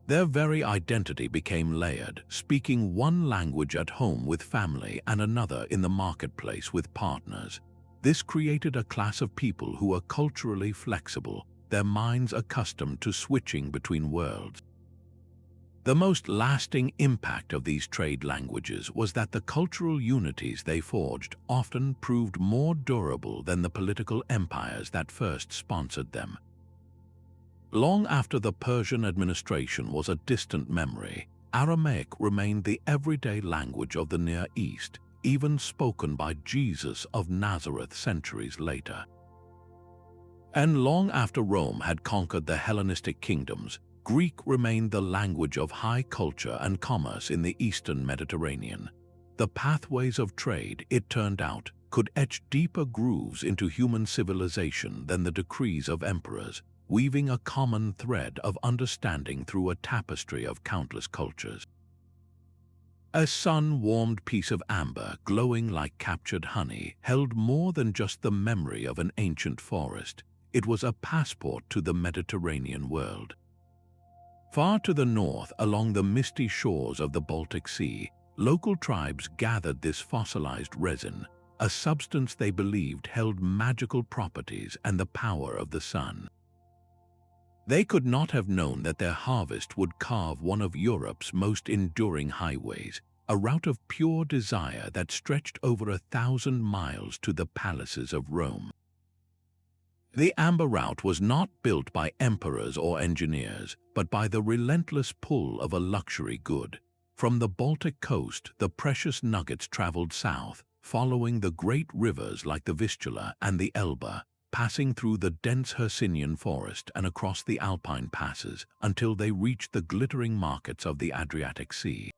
Their very identity became layered, speaking one language at home with family and another in the marketplace with partners. This created a class of people who were culturally flexible, their minds accustomed to switching between worlds. The most lasting impact of these trade languages was that the cultural unities they forged often proved more durable than the political empires that first sponsored them. Long after the Persian administration was a distant memory, Aramaic remained the everyday language of the Near East, even spoken by Jesus of Nazareth centuries later. And long after Rome had conquered the Hellenistic kingdoms, Greek remained the language of high culture and commerce in the Eastern Mediterranean. The pathways of trade, it turned out, could etch deeper grooves into human civilization than the decrees of emperors, weaving a common thread of understanding through a tapestry of countless cultures. A sun-warmed piece of amber, glowing like captured honey, held more than just the memory of an ancient forest. It was a passport to the Mediterranean world. Far to the north, along the misty shores of the Baltic Sea, local tribes gathered this fossilized resin, a substance they believed held magical properties and the power of the sun. They could not have known that their harvest would carve one of Europe's most enduring highways, a route of pure desire that stretched over 1,000 miles to the palaces of Rome. The amber route was not built by emperors or engineers, but by the relentless pull of a luxury good. From the Baltic coast, the precious nuggets traveled south, following the great rivers like the Vistula and the Elbe, passing through the dense Hercynian forest and across the Alpine passes until they reached the glittering markets of the Adriatic Sea.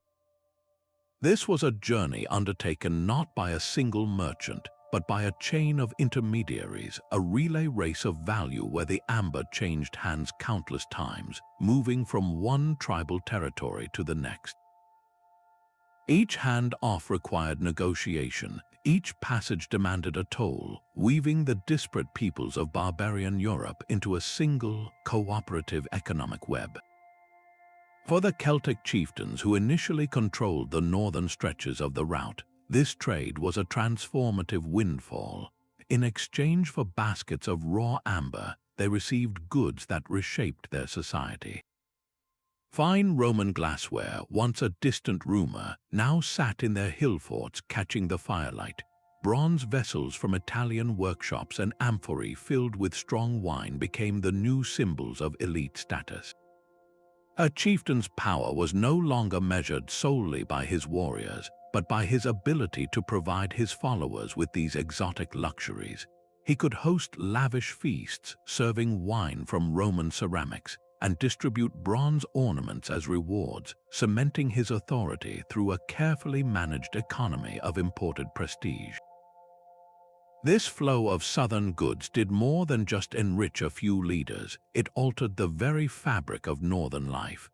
This was a journey undertaken not by a single merchant, but by a chain of intermediaries, a relay race of value where the amber changed hands countless times, moving from one tribal territory to the next. Each hand-off required negotiation. Each passage demanded a toll, weaving the disparate peoples of barbarian Europe into a single, cooperative economic web. For the Celtic chieftains who initially controlled the northern stretches of the route, this trade was a transformative windfall. In exchange for baskets of raw amber, they received goods that reshaped their society. Fine Roman glassware, once a distant rumor, now sat in their hill forts catching the firelight. Bronze vessels from Italian workshops and amphorae filled with strong wine became the new symbols of elite status. A chieftain's power was no longer measured solely by his warriors, but by his ability to provide his followers with these exotic luxuries. He could host lavish feasts, serving wine from Roman ceramics, and distribute bronze ornaments as rewards, cementing his authority through a carefully managed economy of imported prestige. This flow of southern goods did more than just enrich a few leaders, it altered the very fabric of northern life.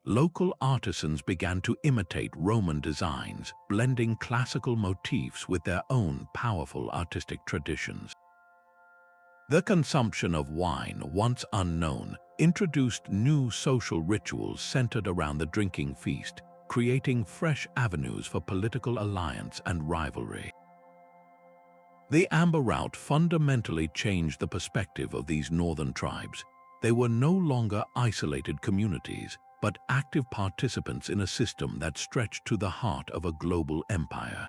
Local artisans began to imitate Roman designs, blending classical motifs with their own powerful artistic traditions. The consumption of wine, once unknown, introduced new social rituals centered around the drinking feast, creating fresh avenues for political alliance and rivalry. The amber route fundamentally changed the perspective of these northern tribes. They were no longer isolated communities, but active participants in a system that stretched to the heart of a global empire.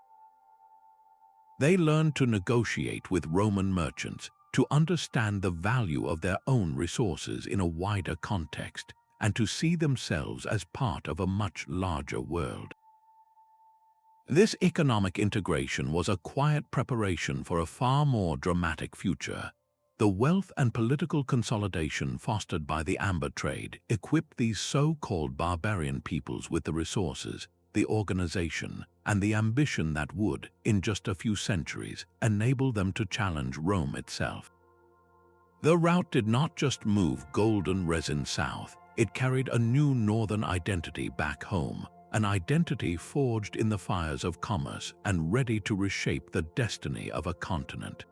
They learned to negotiate with Roman merchants, to understand the value of their own resources in a wider context, and to see themselves as part of a much larger world. This economic integration was a quiet preparation for a far more dramatic future. The wealth and political consolidation fostered by the amber trade equipped these so-called barbarian peoples with the resources, the organization, and the ambition that would, in just a few centuries, enable them to challenge Rome itself. The route did not just move golden resin south, it carried a new northern identity back home, an identity forged in the fires of commerce and ready to reshape the destiny of a continent.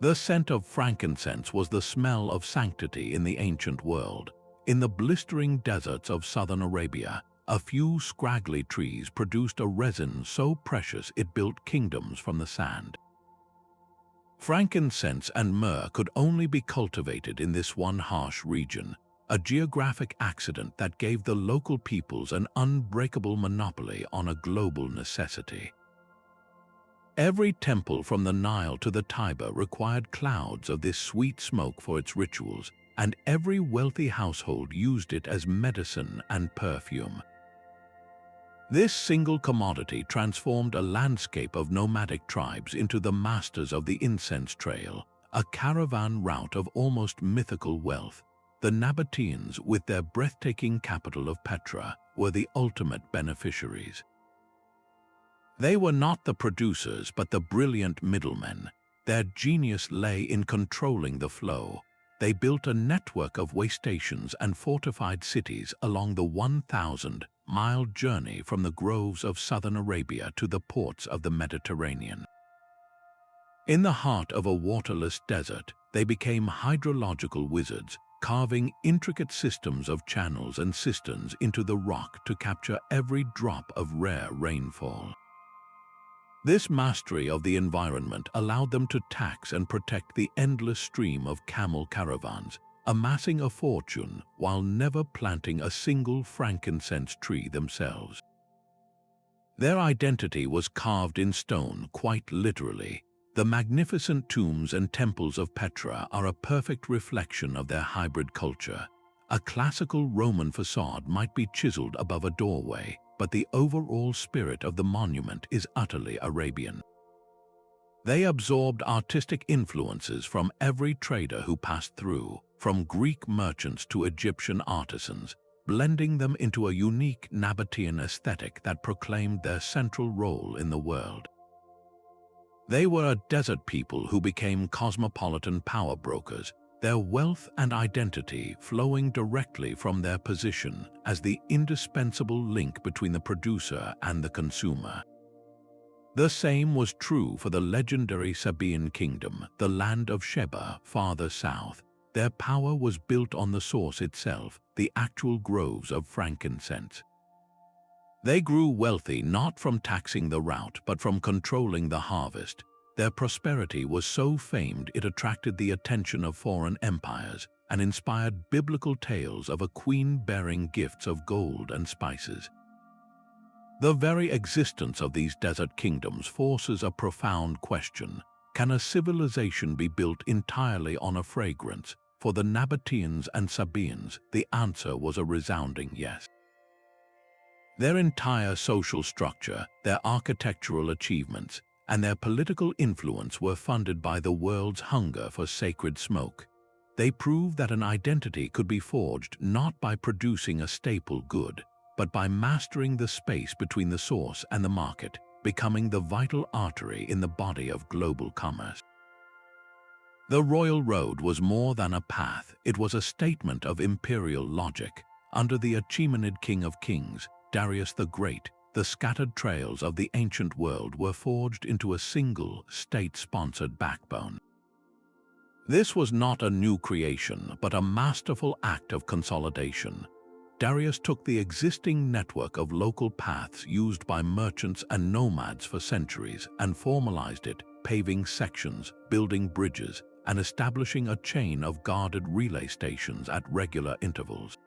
The scent of frankincense was the smell of sanctity in the ancient world. In the blistering deserts of southern Arabia, a few scraggly trees produced a resin so precious it built kingdoms from the sand. Frankincense and myrrh could only be cultivated in this one harsh region, a geographic accident that gave the local peoples an unbreakable monopoly on a global necessity. Every temple from the Nile to the Tiber required clouds of this sweet smoke for its rituals, and every wealthy household used it as medicine and perfume. This single commodity transformed a landscape of nomadic tribes into the masters of the incense trail, a caravan route of almost mythical wealth. The Nabateans, with their breathtaking capital of Petra, were the ultimate beneficiaries. They were not the producers but the brilliant middlemen. Their genius lay in controlling the flow. They built a network of way stations and fortified cities along the 1,000-mile journey from the groves of southern Arabia to the ports of the Mediterranean. In the heart of a waterless desert, they became hydrological wizards, carving intricate systems of channels and cisterns into the rock to capture every drop of rare rainfall. This mastery of the environment allowed them to tax and protect the endless stream of camel caravans, amassing a fortune while never planting a single frankincense tree themselves. Their identity was carved in stone, quite literally. The magnificent tombs and temples of Petra are a perfect reflection of their hybrid culture. A classical Roman facade might be chiseled above a doorway, but the overall spirit of the monument is utterly Arabian. They absorbed artistic influences from every trader who passed through, from Greek merchants to Egyptian artisans, blending them into a unique Nabatean aesthetic that proclaimed their central role in the world. They were a desert people who became cosmopolitan power brokers, their wealth and identity flowing directly from their position as the indispensable link between the producer and the consumer. The same was true for the legendary Sabaean kingdom, the land of Sheba, farther south. Their power was built on the source itself, the actual groves of frankincense. They grew wealthy not from taxing the route but from controlling the harvest. Their prosperity was so famed it attracted the attention of foreign empires and inspired biblical tales of a queen bearing gifts of gold and spices. The very existence of these desert kingdoms forces a profound question. Can a civilization be built entirely on a fragrance? For the Nabateans and Sabaeans, the answer was a resounding yes. Their entire social structure, their architectural achievements, and their political influence were funded by the world's hunger for sacred smoke. They proved that an identity could be forged not by producing a staple good, but by mastering the space between the source and the market, becoming the vital artery in the body of global commerce. The royal road was more than a path, it was a statement of imperial logic. Under the Achaemenid king of kings, Darius the Great, the scattered trails of the ancient world were forged into a single, state-sponsored backbone. This was not a new creation, but a masterful act of consolidation. Darius took the existing network of local paths used by merchants and nomads for centuries and formalized it, paving sections, building bridges, and establishing a chain of guarded relay stations at regular intervals.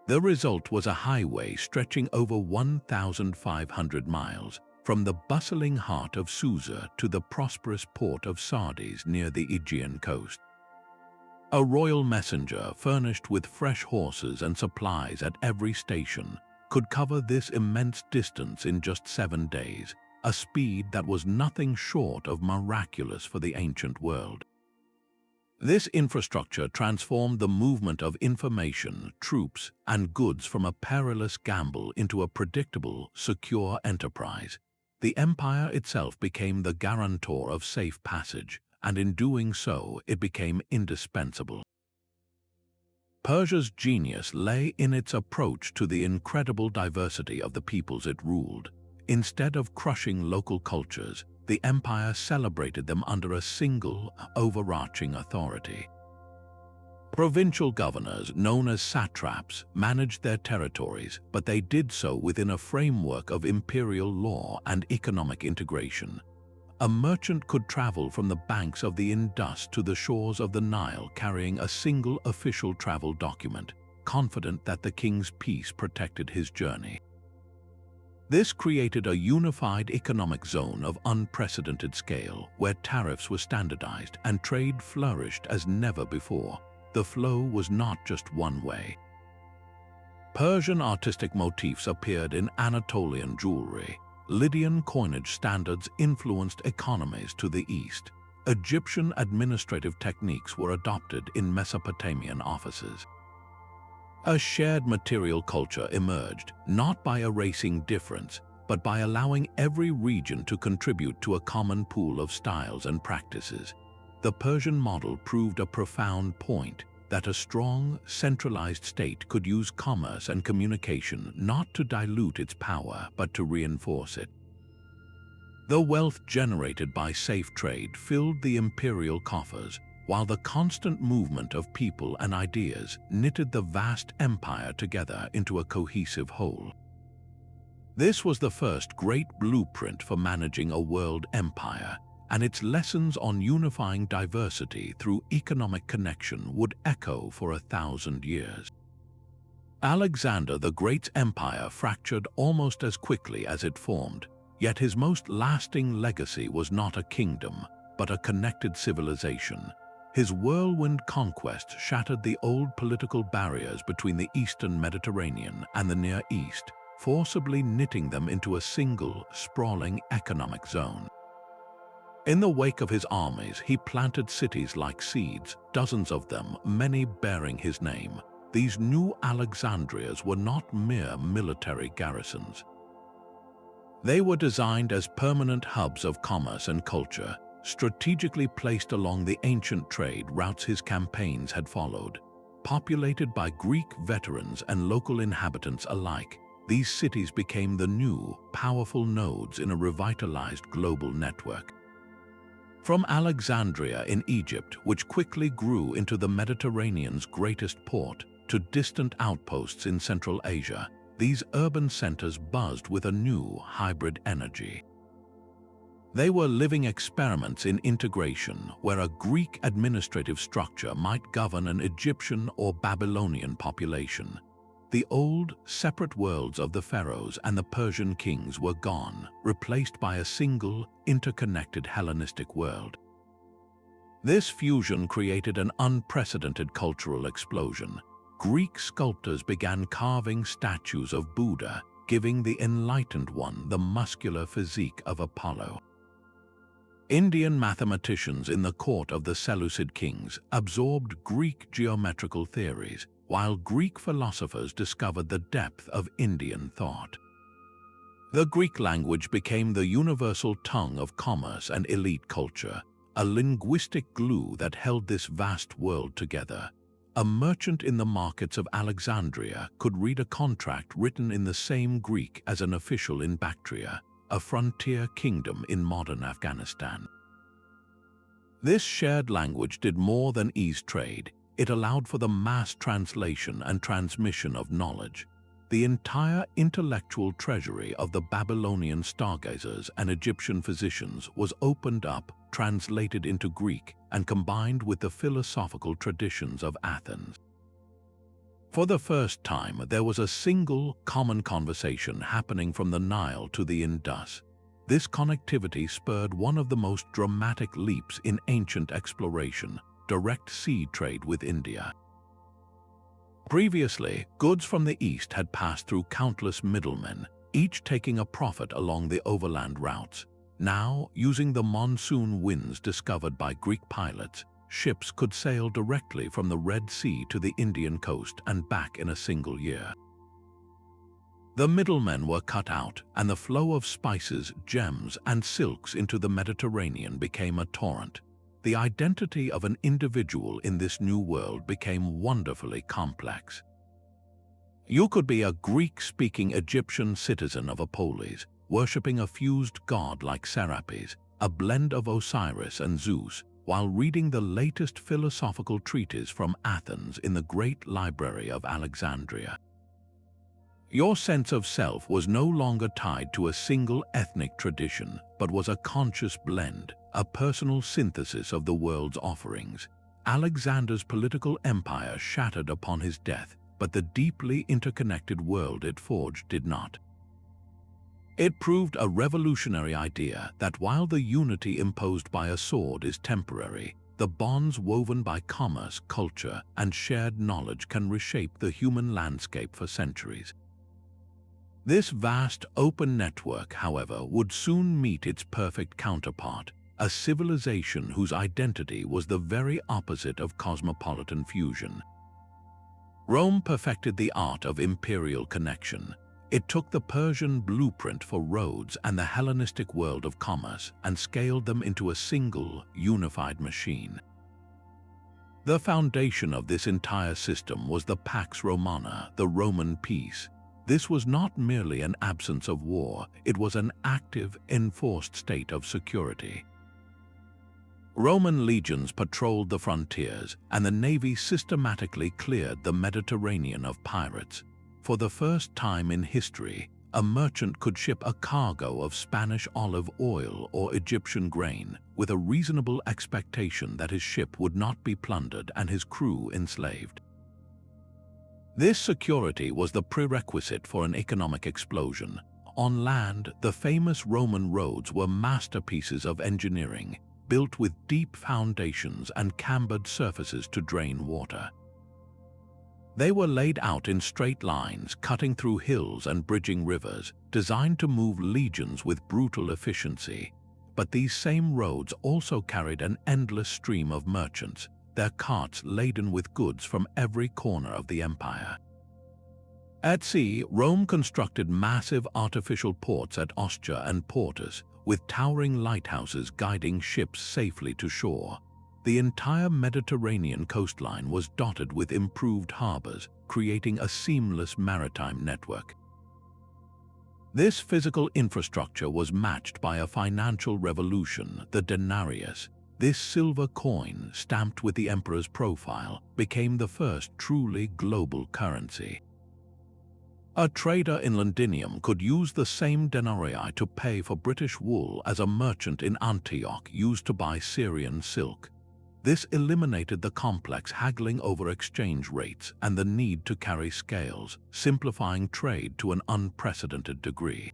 The result was a highway stretching over 1,500 miles, from the bustling heart of Susa to the prosperous port of Sardis near the Aegean coast. A royal messenger furnished with fresh horses and supplies at every station could cover this immense distance in just 7 days, a speed that was nothing short of miraculous for the ancient world. This infrastructure transformed the movement of information, troops, and goods from a perilous gamble into a predictable, secure enterprise. The empire itself became the guarantor of safe passage, and in doing so, it became indispensable. Persia's genius lay in its approach to the incredible diversity of the peoples it ruled. Instead of crushing local cultures, the empire celebrated them under a single, overarching authority. Provincial governors, known as satraps, managed their territories, but they did so within a framework of imperial law and economic integration. A merchant could travel from the banks of the Indus to the shores of the Nile carrying a single official travel document, confident that the king's peace protected his journey. This created a unified economic zone of unprecedented scale, where tariffs were standardized and trade flourished as never before. The flow was not just one way. Persian artistic motifs appeared in Anatolian jewelry. Lydian coinage standards influenced economies to the east. Egyptian administrative techniques were adopted in Mesopotamian offices. A shared material culture emerged, not by erasing difference, but by allowing every region to contribute to a common pool of styles and practices. The Persian model proved a profound point, that a strong, centralized state could use commerce and communication not to dilute its power but to reinforce it. The wealth generated by safe trade filled the imperial coffers, while the constant movement of people and ideas knitted the vast empire together into a cohesive whole. This was the first great blueprint for managing a world empire, and its lessons on unifying diversity through economic connection would echo for 1,000 years. Alexander the Great's empire fractured almost as quickly as it formed, yet his most lasting legacy was not a kingdom, but a connected civilization. His whirlwind conquest shattered the old political barriers between the Eastern Mediterranean and the Near East, forcibly knitting them into a single, sprawling economic zone. In the wake of his armies, he planted cities like seeds, dozens of them, many bearing his name. These new Alexandrias were not mere military garrisons. They were designed as permanent hubs of commerce and culture, strategically placed along the ancient trade routes his campaigns had followed. Populated by Greek veterans and local inhabitants alike, these cities became the new, powerful nodes in a revitalized global network. From Alexandria in Egypt, which quickly grew into the Mediterranean's greatest port, to distant outposts in Central Asia, these urban centers buzzed with a new hybrid energy. They were living experiments in integration, where a Greek administrative structure might govern an Egyptian or Babylonian population. The old, separate worlds of the pharaohs and the Persian kings were gone, replaced by a single, interconnected Hellenistic world. This fusion created an unprecedented cultural explosion. Greek sculptors began carving statues of Buddha, giving the enlightened one the muscular physique of Apollo. Indian mathematicians in the court of the Seleucid kings absorbed Greek geometrical theories, while Greek philosophers discovered the depth of Indian thought. The Greek language became the universal tongue of commerce and elite culture, a linguistic glue that held this vast world together. A merchant in the markets of Alexandria could read a contract written in the same Greek as an official in Bactria, a frontier kingdom in modern Afghanistan. This shared language did more than ease trade. It allowed for the mass translation and transmission of knowledge. The entire intellectual treasury of the Babylonian stargazers and Egyptian physicians was opened up, translated into Greek and combined with the philosophical traditions of Athens. For the first time, there was a single common conversation happening from the Nile to the Indus. This connectivity spurred one of the most dramatic leaps in ancient exploration: direct sea trade with India. Previously, goods from the east had passed through countless middlemen, each taking a profit along the overland routes. Now, using the monsoon winds discovered by Greek pilots, ships could sail directly from the Red Sea to the Indian coast and back in a single year. The middlemen were cut out, and the flow of spices, gems, and silks into the Mediterranean became a torrent. The identity of an individual in this new world became wonderfully complex. You could be a Greek-speaking Egyptian citizen of a polis, worshipping a fused god like Serapis, a blend of Osiris and Zeus, while reading the latest philosophical treatise from Athens in the Great Library of Alexandria. Your sense of self was no longer tied to a single ethnic tradition, but was a conscious blend, a personal synthesis of the world's offerings. Alexander's political empire shattered upon his death, but the deeply interconnected world it forged did not. It proved a revolutionary idea that while the unity imposed by a sword is temporary, the bonds woven by commerce, culture, and shared knowledge can reshape the human landscape for centuries. This vast, open network, however, would soon meet its perfect counterpart, a civilization whose identity was the very opposite of cosmopolitan fusion. Rome perfected the art of imperial connection. It took the Persian blueprint for roads and the Hellenistic world of commerce and scaled them into a single, unified machine. The foundation of this entire system was the Pax Romana, the Roman peace. This was not merely an absence of war, it was an active, enforced state of security. Roman legions patrolled the frontiers, and the navy systematically cleared the Mediterranean of pirates. For the first time in history, a merchant could ship a cargo of Spanish olive oil or Egyptian grain with a reasonable expectation that his ship would not be plundered and his crew enslaved. This security was the prerequisite for an economic explosion. On land, the famous Roman roads were masterpieces of engineering, built with deep foundations and cambered surfaces to drain water. They were laid out in straight lines, cutting through hills and bridging rivers, designed to move legions with brutal efficiency. But these same roads also carried an endless stream of merchants, their carts laden with goods from every corner of the empire. At sea, Rome constructed massive artificial ports at Ostia and Portus, with towering lighthouses guiding ships safely to shore. The entire Mediterranean coastline was dotted with improved harbors, creating a seamless maritime network. This physical infrastructure was matched by a financial revolution, the denarius. This silver coin, stamped with the emperor's profile, became the first truly global currency. A trader in Londinium could use the same denarii to pay for British wool as a merchant in Antioch used to buy Syrian silk. This eliminated the complex haggling over exchange rates and the need to carry scales, simplifying trade to an unprecedented degree.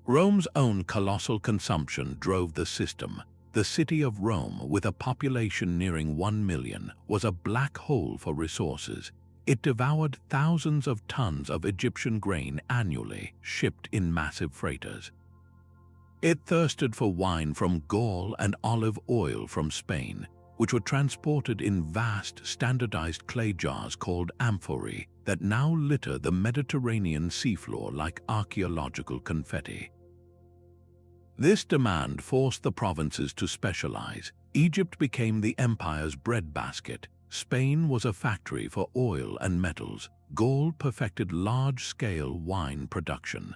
Rome's own colossal consumption drove the system. The city of Rome, with a population nearing 1 million, was a black hole for resources. It devoured thousands of tons of Egyptian grain annually, shipped in massive freighters. It thirsted for wine from Gaul and olive oil from Spain, which were transported in vast, standardized clay jars called amphorae that now litter the Mediterranean seafloor like archaeological confetti. This demand forced the provinces to specialize. Egypt became the empire's breadbasket. Spain was a factory for oil and metals. Gaul perfected large-scale wine production.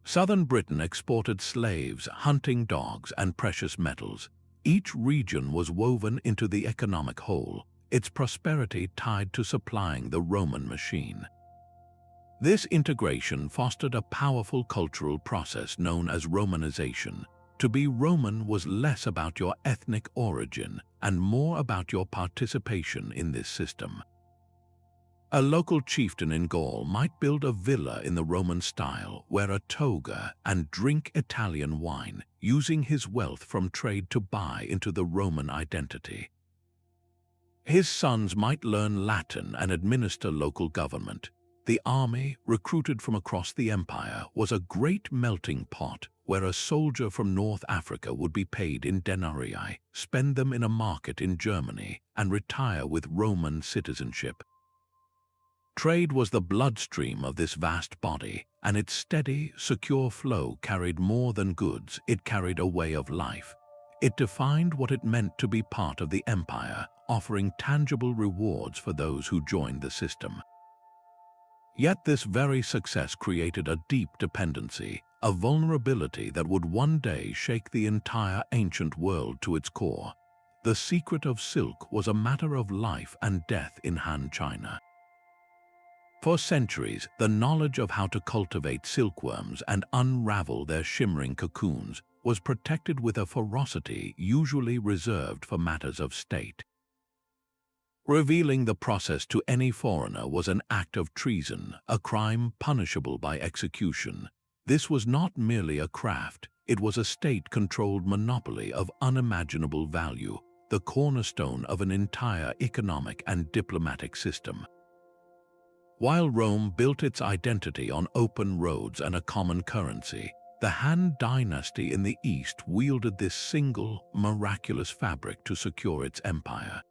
Southern Britain exported slaves, hunting dogs, and precious metals. Each region was woven into the economic whole, its prosperity tied to supplying the Roman machine. This integration fostered a powerful cultural process known as Romanization. To be Roman was less about your ethnic origin and more about your participation in this system. A local chieftain in Gaul might build a villa in the Roman style, wear a toga, and drink Italian wine, using his wealth from trade to buy into the Roman identity. His sons might learn Latin and administer local government. The army, recruited from across the empire, was a great melting pot where a soldier from North Africa would be paid in denarii, spend them in a market in Germany, and retire with Roman citizenship. Trade was the bloodstream of this vast body, and its steady, secure flow carried more than goods, it carried a way of life. It defined what it meant to be part of the empire, offering tangible rewards for those who joined the system. Yet this very success created a deep dependency, a vulnerability that would one day shake the entire ancient world to its core. The secret of silk was a matter of life and death in Han China. For centuries, the knowledge of how to cultivate silkworms and unravel their shimmering cocoons was protected with a ferocity usually reserved for matters of state. Revealing the process to any foreigner was an act of treason, a crime punishable by execution. This was not merely a craft, it was a state-controlled monopoly of unimaginable value, the cornerstone of an entire economic and diplomatic system. While Rome built its identity on open roads and a common currency, the Han dynasty in the east wielded this single, miraculous fabric to secure its empire.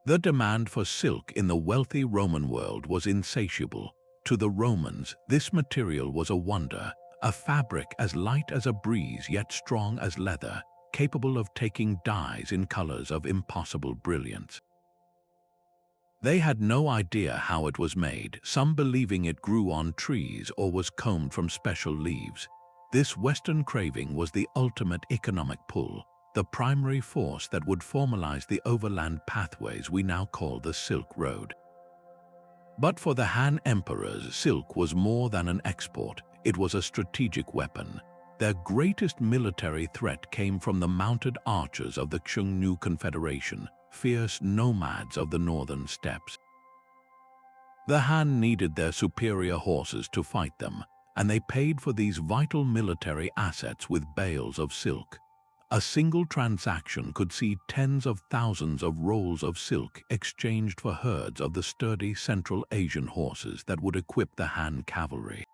The demand for silk in the wealthy Roman world was insatiable. To the Romans, this material was a wonder, a fabric as light as a breeze yet strong as leather, capable of taking dyes in colors of impossible brilliance. They had no idea how it was made, some believing it grew on trees or was combed from special leaves. This Western craving was the ultimate economic pull, the primary force that would formalize the overland pathways we now call the Silk Road. But for the Han emperors, silk was more than an export, it was a strategic weapon. Their greatest military threat came from the mounted archers of the Xiongnu Confederation, fierce nomads of the northern steppes. The Han needed their superior horses to fight them, and they paid for these vital military assets with bales of silk. A single transaction could see tens of thousands of rolls of silk exchanged for herds of the sturdy Central Asian horses that would equip the Han cavalry.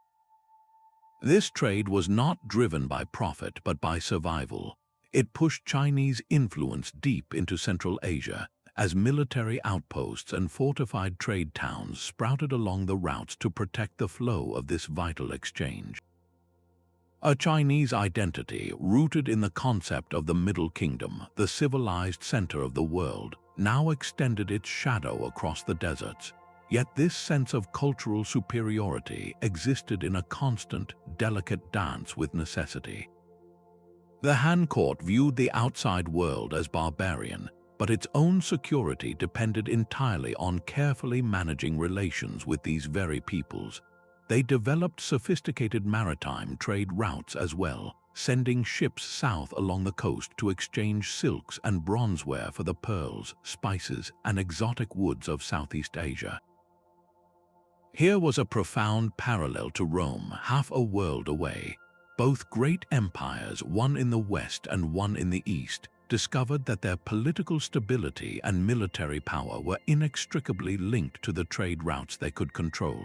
This trade was not driven by profit but by survival. It pushed Chinese influence deep into Central Asia, as military outposts and fortified trade towns sprouted along the routes to protect the flow of this vital exchange. A Chinese identity rooted in the concept of the Middle Kingdom, the civilized center of the world, now extended its shadow across the deserts. Yet this sense of cultural superiority existed in a constant, delicate dance with necessity. The Han court viewed the outside world as barbarian, but its own security depended entirely on carefully managing relations with these very peoples. They developed sophisticated maritime trade routes as well, sending ships south along the coast to exchange silks and bronzeware for the pearls, spices, and exotic woods of Southeast Asia. Here was a profound parallel to Rome, half a world away. Both great empires, one in the west and one in the east, discovered that their political stability and military power were inextricably linked to the trade routes they could control.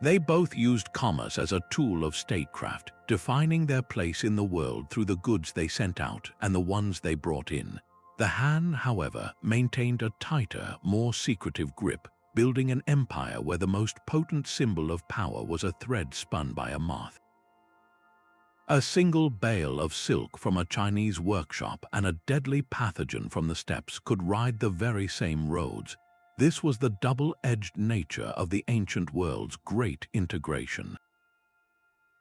They both used commerce as a tool of statecraft, defining their place in the world through the goods they sent out and the ones they brought in. The Han, however, maintained a tighter, more secretive grip, building an empire where the most potent symbol of power was a thread spun by a moth. A single bale of silk from a Chinese workshop and a deadly pathogen from the steppes could ride the very same roads. This was the double-edged nature of the ancient world's great integration.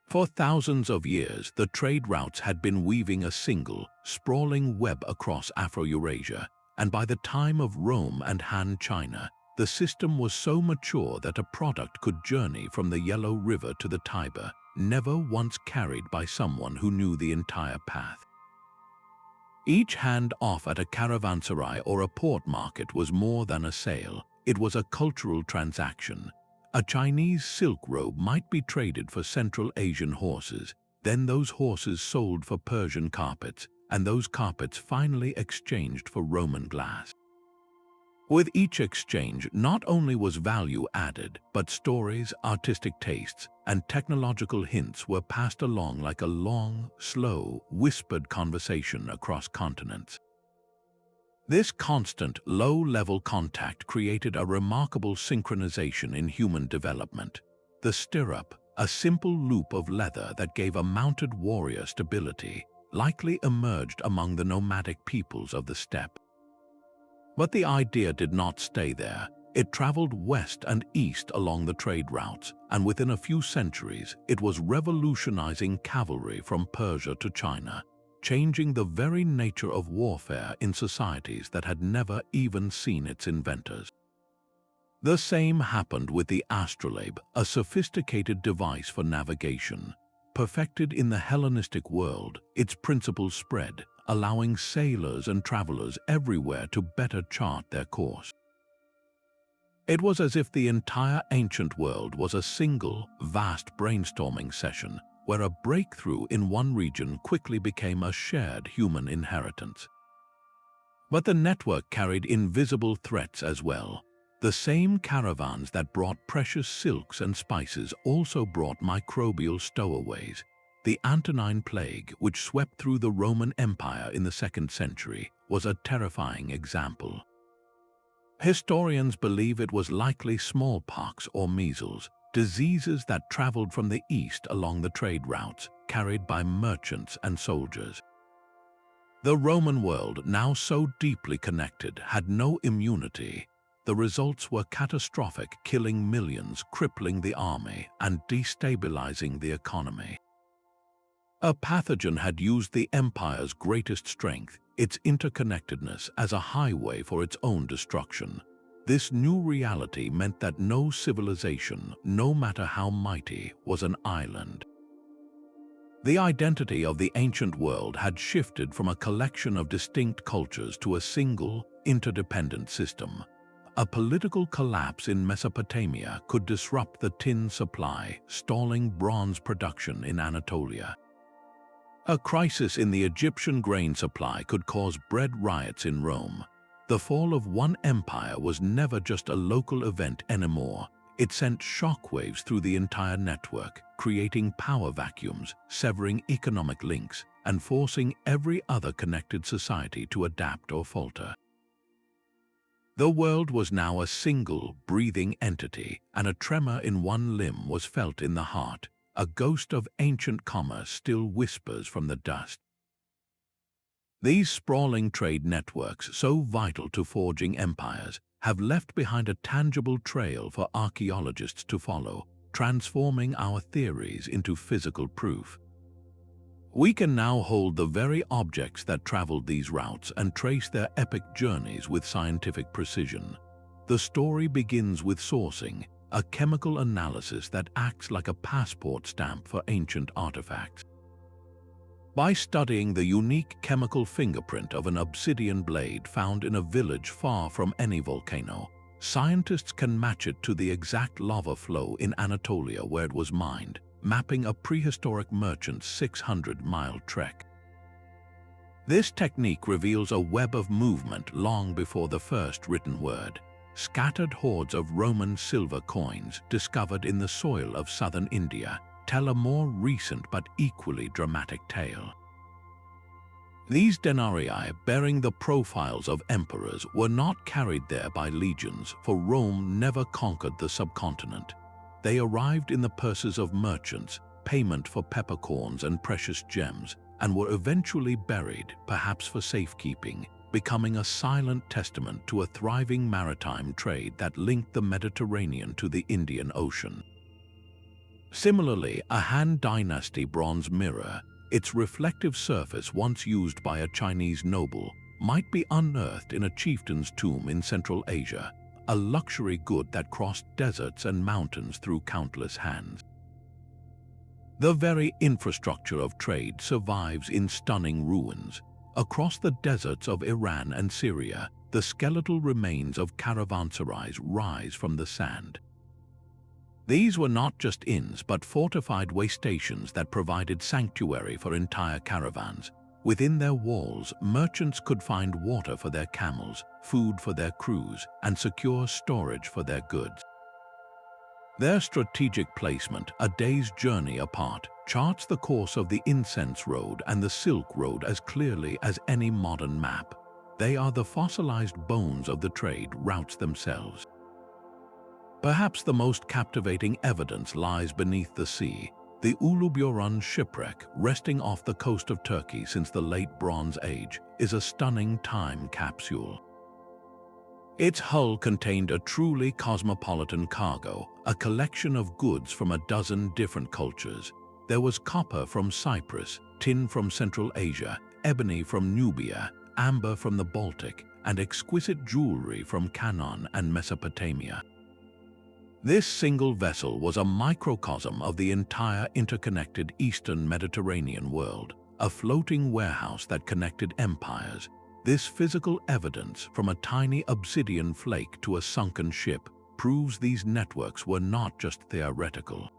For thousands of years, the trade routes had been weaving a single, sprawling web across Afro-Eurasia, and by the time of Rome and Han China, the system was so mature that a product could journey from the Yellow River to the Tiber, never once carried by someone who knew the entire path. Each hand-off at a caravanserai or a port market was more than a sale. It was a cultural transaction. A Chinese silk robe might be traded for Central Asian horses, then those horses sold for Persian carpets, and those carpets finally exchanged for Roman glass. With each exchange, not only was value added, but stories, artistic tastes, and technological hints were passed along like a long, slow, whispered conversation across continents. This constant, low-level contact created a remarkable synchronization in human development. The stirrup, a simple loop of leather that gave a mounted warrior stability, likely emerged among the nomadic peoples of the steppe. But the idea did not stay there. It traveled west and east along the trade routes, and within a few centuries, it was revolutionizing cavalry from Persia to China, changing the very nature of warfare in societies that had never even seen its inventors. The same happened with the astrolabe, a sophisticated device for navigation. Perfected in the Hellenistic world, its principles spread, allowing sailors and travelers everywhere to better chart their course. It was as if the entire ancient world was a single, vast brainstorming session, where a breakthrough in one region quickly became a shared human inheritance. But the network carried invisible threats as well. The same caravans that brought precious silks and spices also brought microbial stowaways. The Antonine Plague, which swept through the Roman Empire in the 2nd century, was a terrifying example. Historians believe it was likely smallpox or measles, diseases that traveled from the east along the trade routes, carried by merchants and soldiers. The Roman world, now so deeply connected, had no immunity. The results were catastrophic, killing millions, crippling the army, and destabilizing the economy. A pathogen had used the empire's greatest strength, its interconnectedness, as a highway for its own destruction. This new reality meant that no civilization, no matter how mighty, was an island. The identity of the ancient world had shifted from a collection of distinct cultures to a single, interdependent system. A political collapse in Mesopotamia could disrupt the tin supply, stalling bronze production in Anatolia. A crisis in the Egyptian grain supply could cause bread riots in Rome. The fall of one empire was never just a local event anymore. It sent shockwaves through the entire network, creating power vacuums, severing economic links, and forcing every other connected society to adapt or falter. The world was now a single, breathing entity, and a tremor in one limb was felt in the heart. A ghost of ancient commerce still whispers from the dust. These sprawling trade networks, so vital to forging empires, have left behind a tangible trail for archaeologists to follow, transforming our theories into physical proof. We can now hold the very objects that traveled these routes and trace their epic journeys with scientific precision. The story begins with sourcing, a chemical analysis that acts like a passport stamp for ancient artifacts. By studying the unique chemical fingerprint of an obsidian blade found in a village far from any volcano, scientists can match it to the exact lava flow in Anatolia where it was mined, mapping a prehistoric merchant's 600-mile trek. This technique reveals a web of movement long before the first written word. Scattered hordes of Roman silver coins discovered in the soil of southern India tell a more recent but equally dramatic tale. These denarii, bearing the profiles of emperors, were not carried there by legions, for Rome never conquered the subcontinent. They arrived in the purses of merchants, payment for peppercorns and precious gems, and were eventually buried, perhaps for safekeeping, becoming a silent testament to a thriving maritime trade that linked the Mediterranean to the Indian Ocean. Similarly, a Han Dynasty bronze mirror, its reflective surface once used by a Chinese noble, might be unearthed in a chieftain's tomb in Central Asia, a luxury good that crossed deserts and mountains through countless hands. The very infrastructure of trade survives in stunning ruins. Across the deserts of Iran and Syria, the skeletal remains of caravanserais rise from the sand. These were not just inns but fortified way stations that provided sanctuary for entire caravans. Within their walls, merchants could find water for their camels, food for their crews, and secure storage for their goods. Their strategic placement, a day's journey apart, charts the course of the Incense Road and the Silk Road as clearly as any modern map. They are the fossilized bones of the trade routes themselves. Perhaps the most captivating evidence lies beneath the sea. The Uluburun shipwreck, resting off the coast of Turkey since the late Bronze Age, is a stunning time capsule. Its hull contained a truly cosmopolitan cargo, a collection of goods from a dozen different cultures. There was copper from Cyprus, tin from Central Asia, ebony from Nubia, amber from the Baltic, and exquisite jewelry from Canaan and Mesopotamia. This single vessel was a microcosm of the entire interconnected Eastern Mediterranean world, a floating warehouse that connected empires. This physical evidence, from a tiny obsidian flake to a sunken ship, proves these networks were not just theoretical.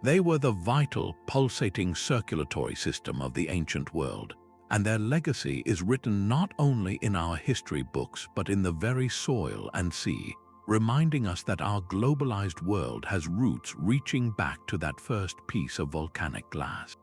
They were the vital, pulsating circulatory system of the ancient world, and their legacy is written not only in our history books but in the very soil and sea, reminding us that our globalized world has roots reaching back to that first piece of volcanic glass.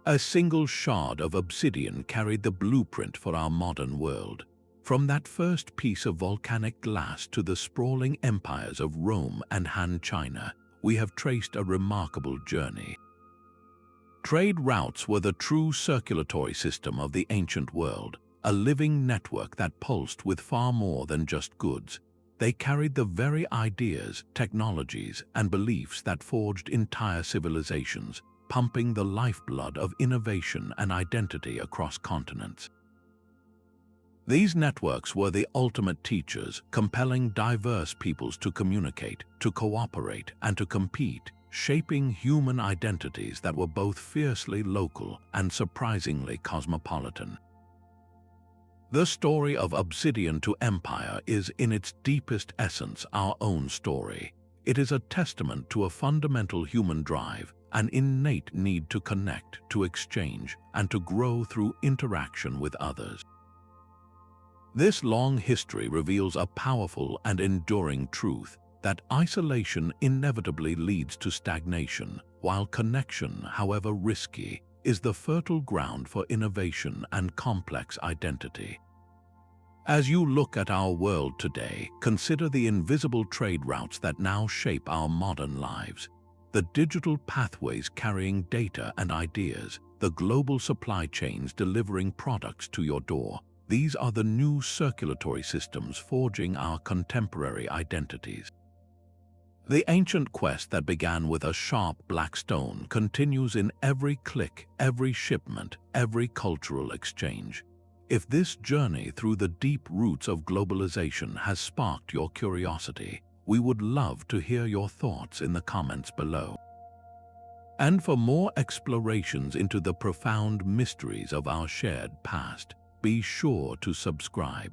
A single shard of obsidian carried the blueprint for our modern world. From that first piece of volcanic glass to the sprawling empires of Rome and Han China, we have traced a remarkable journey. Trade routes were the true circulatory system of the ancient world, a living network that pulsed with far more than just goods. They carried the very ideas, technologies, and beliefs that forged entire civilizations, pumping the lifeblood of innovation and identity across continents. These networks were the ultimate teachers, compelling diverse peoples to communicate, to cooperate, and to compete, shaping human identities that were both fiercely local and surprisingly cosmopolitan. The story of Obsidian to Empire is, in its deepest essence, our own story. It is a testament to a fundamental human drive, an innate need to connect, to exchange, and to grow through interaction with others. This long history reveals a powerful and enduring truth that isolation inevitably leads to stagnation, while connection, however risky, is the fertile ground for innovation and complex identity. As you look at our world today, consider the invisible trade routes that now shape our modern lives. The digital pathways carrying data and ideas, the global supply chains delivering products to your door. These are the new circulatory systems forging our contemporary identities. The ancient quest that began with a sharp black stone continues in every click, every shipment, every cultural exchange. If this journey through the deep roots of globalization has sparked your curiosity, we would love to hear your thoughts in the comments below. And for more explorations into the profound mysteries of our shared past, be sure to subscribe.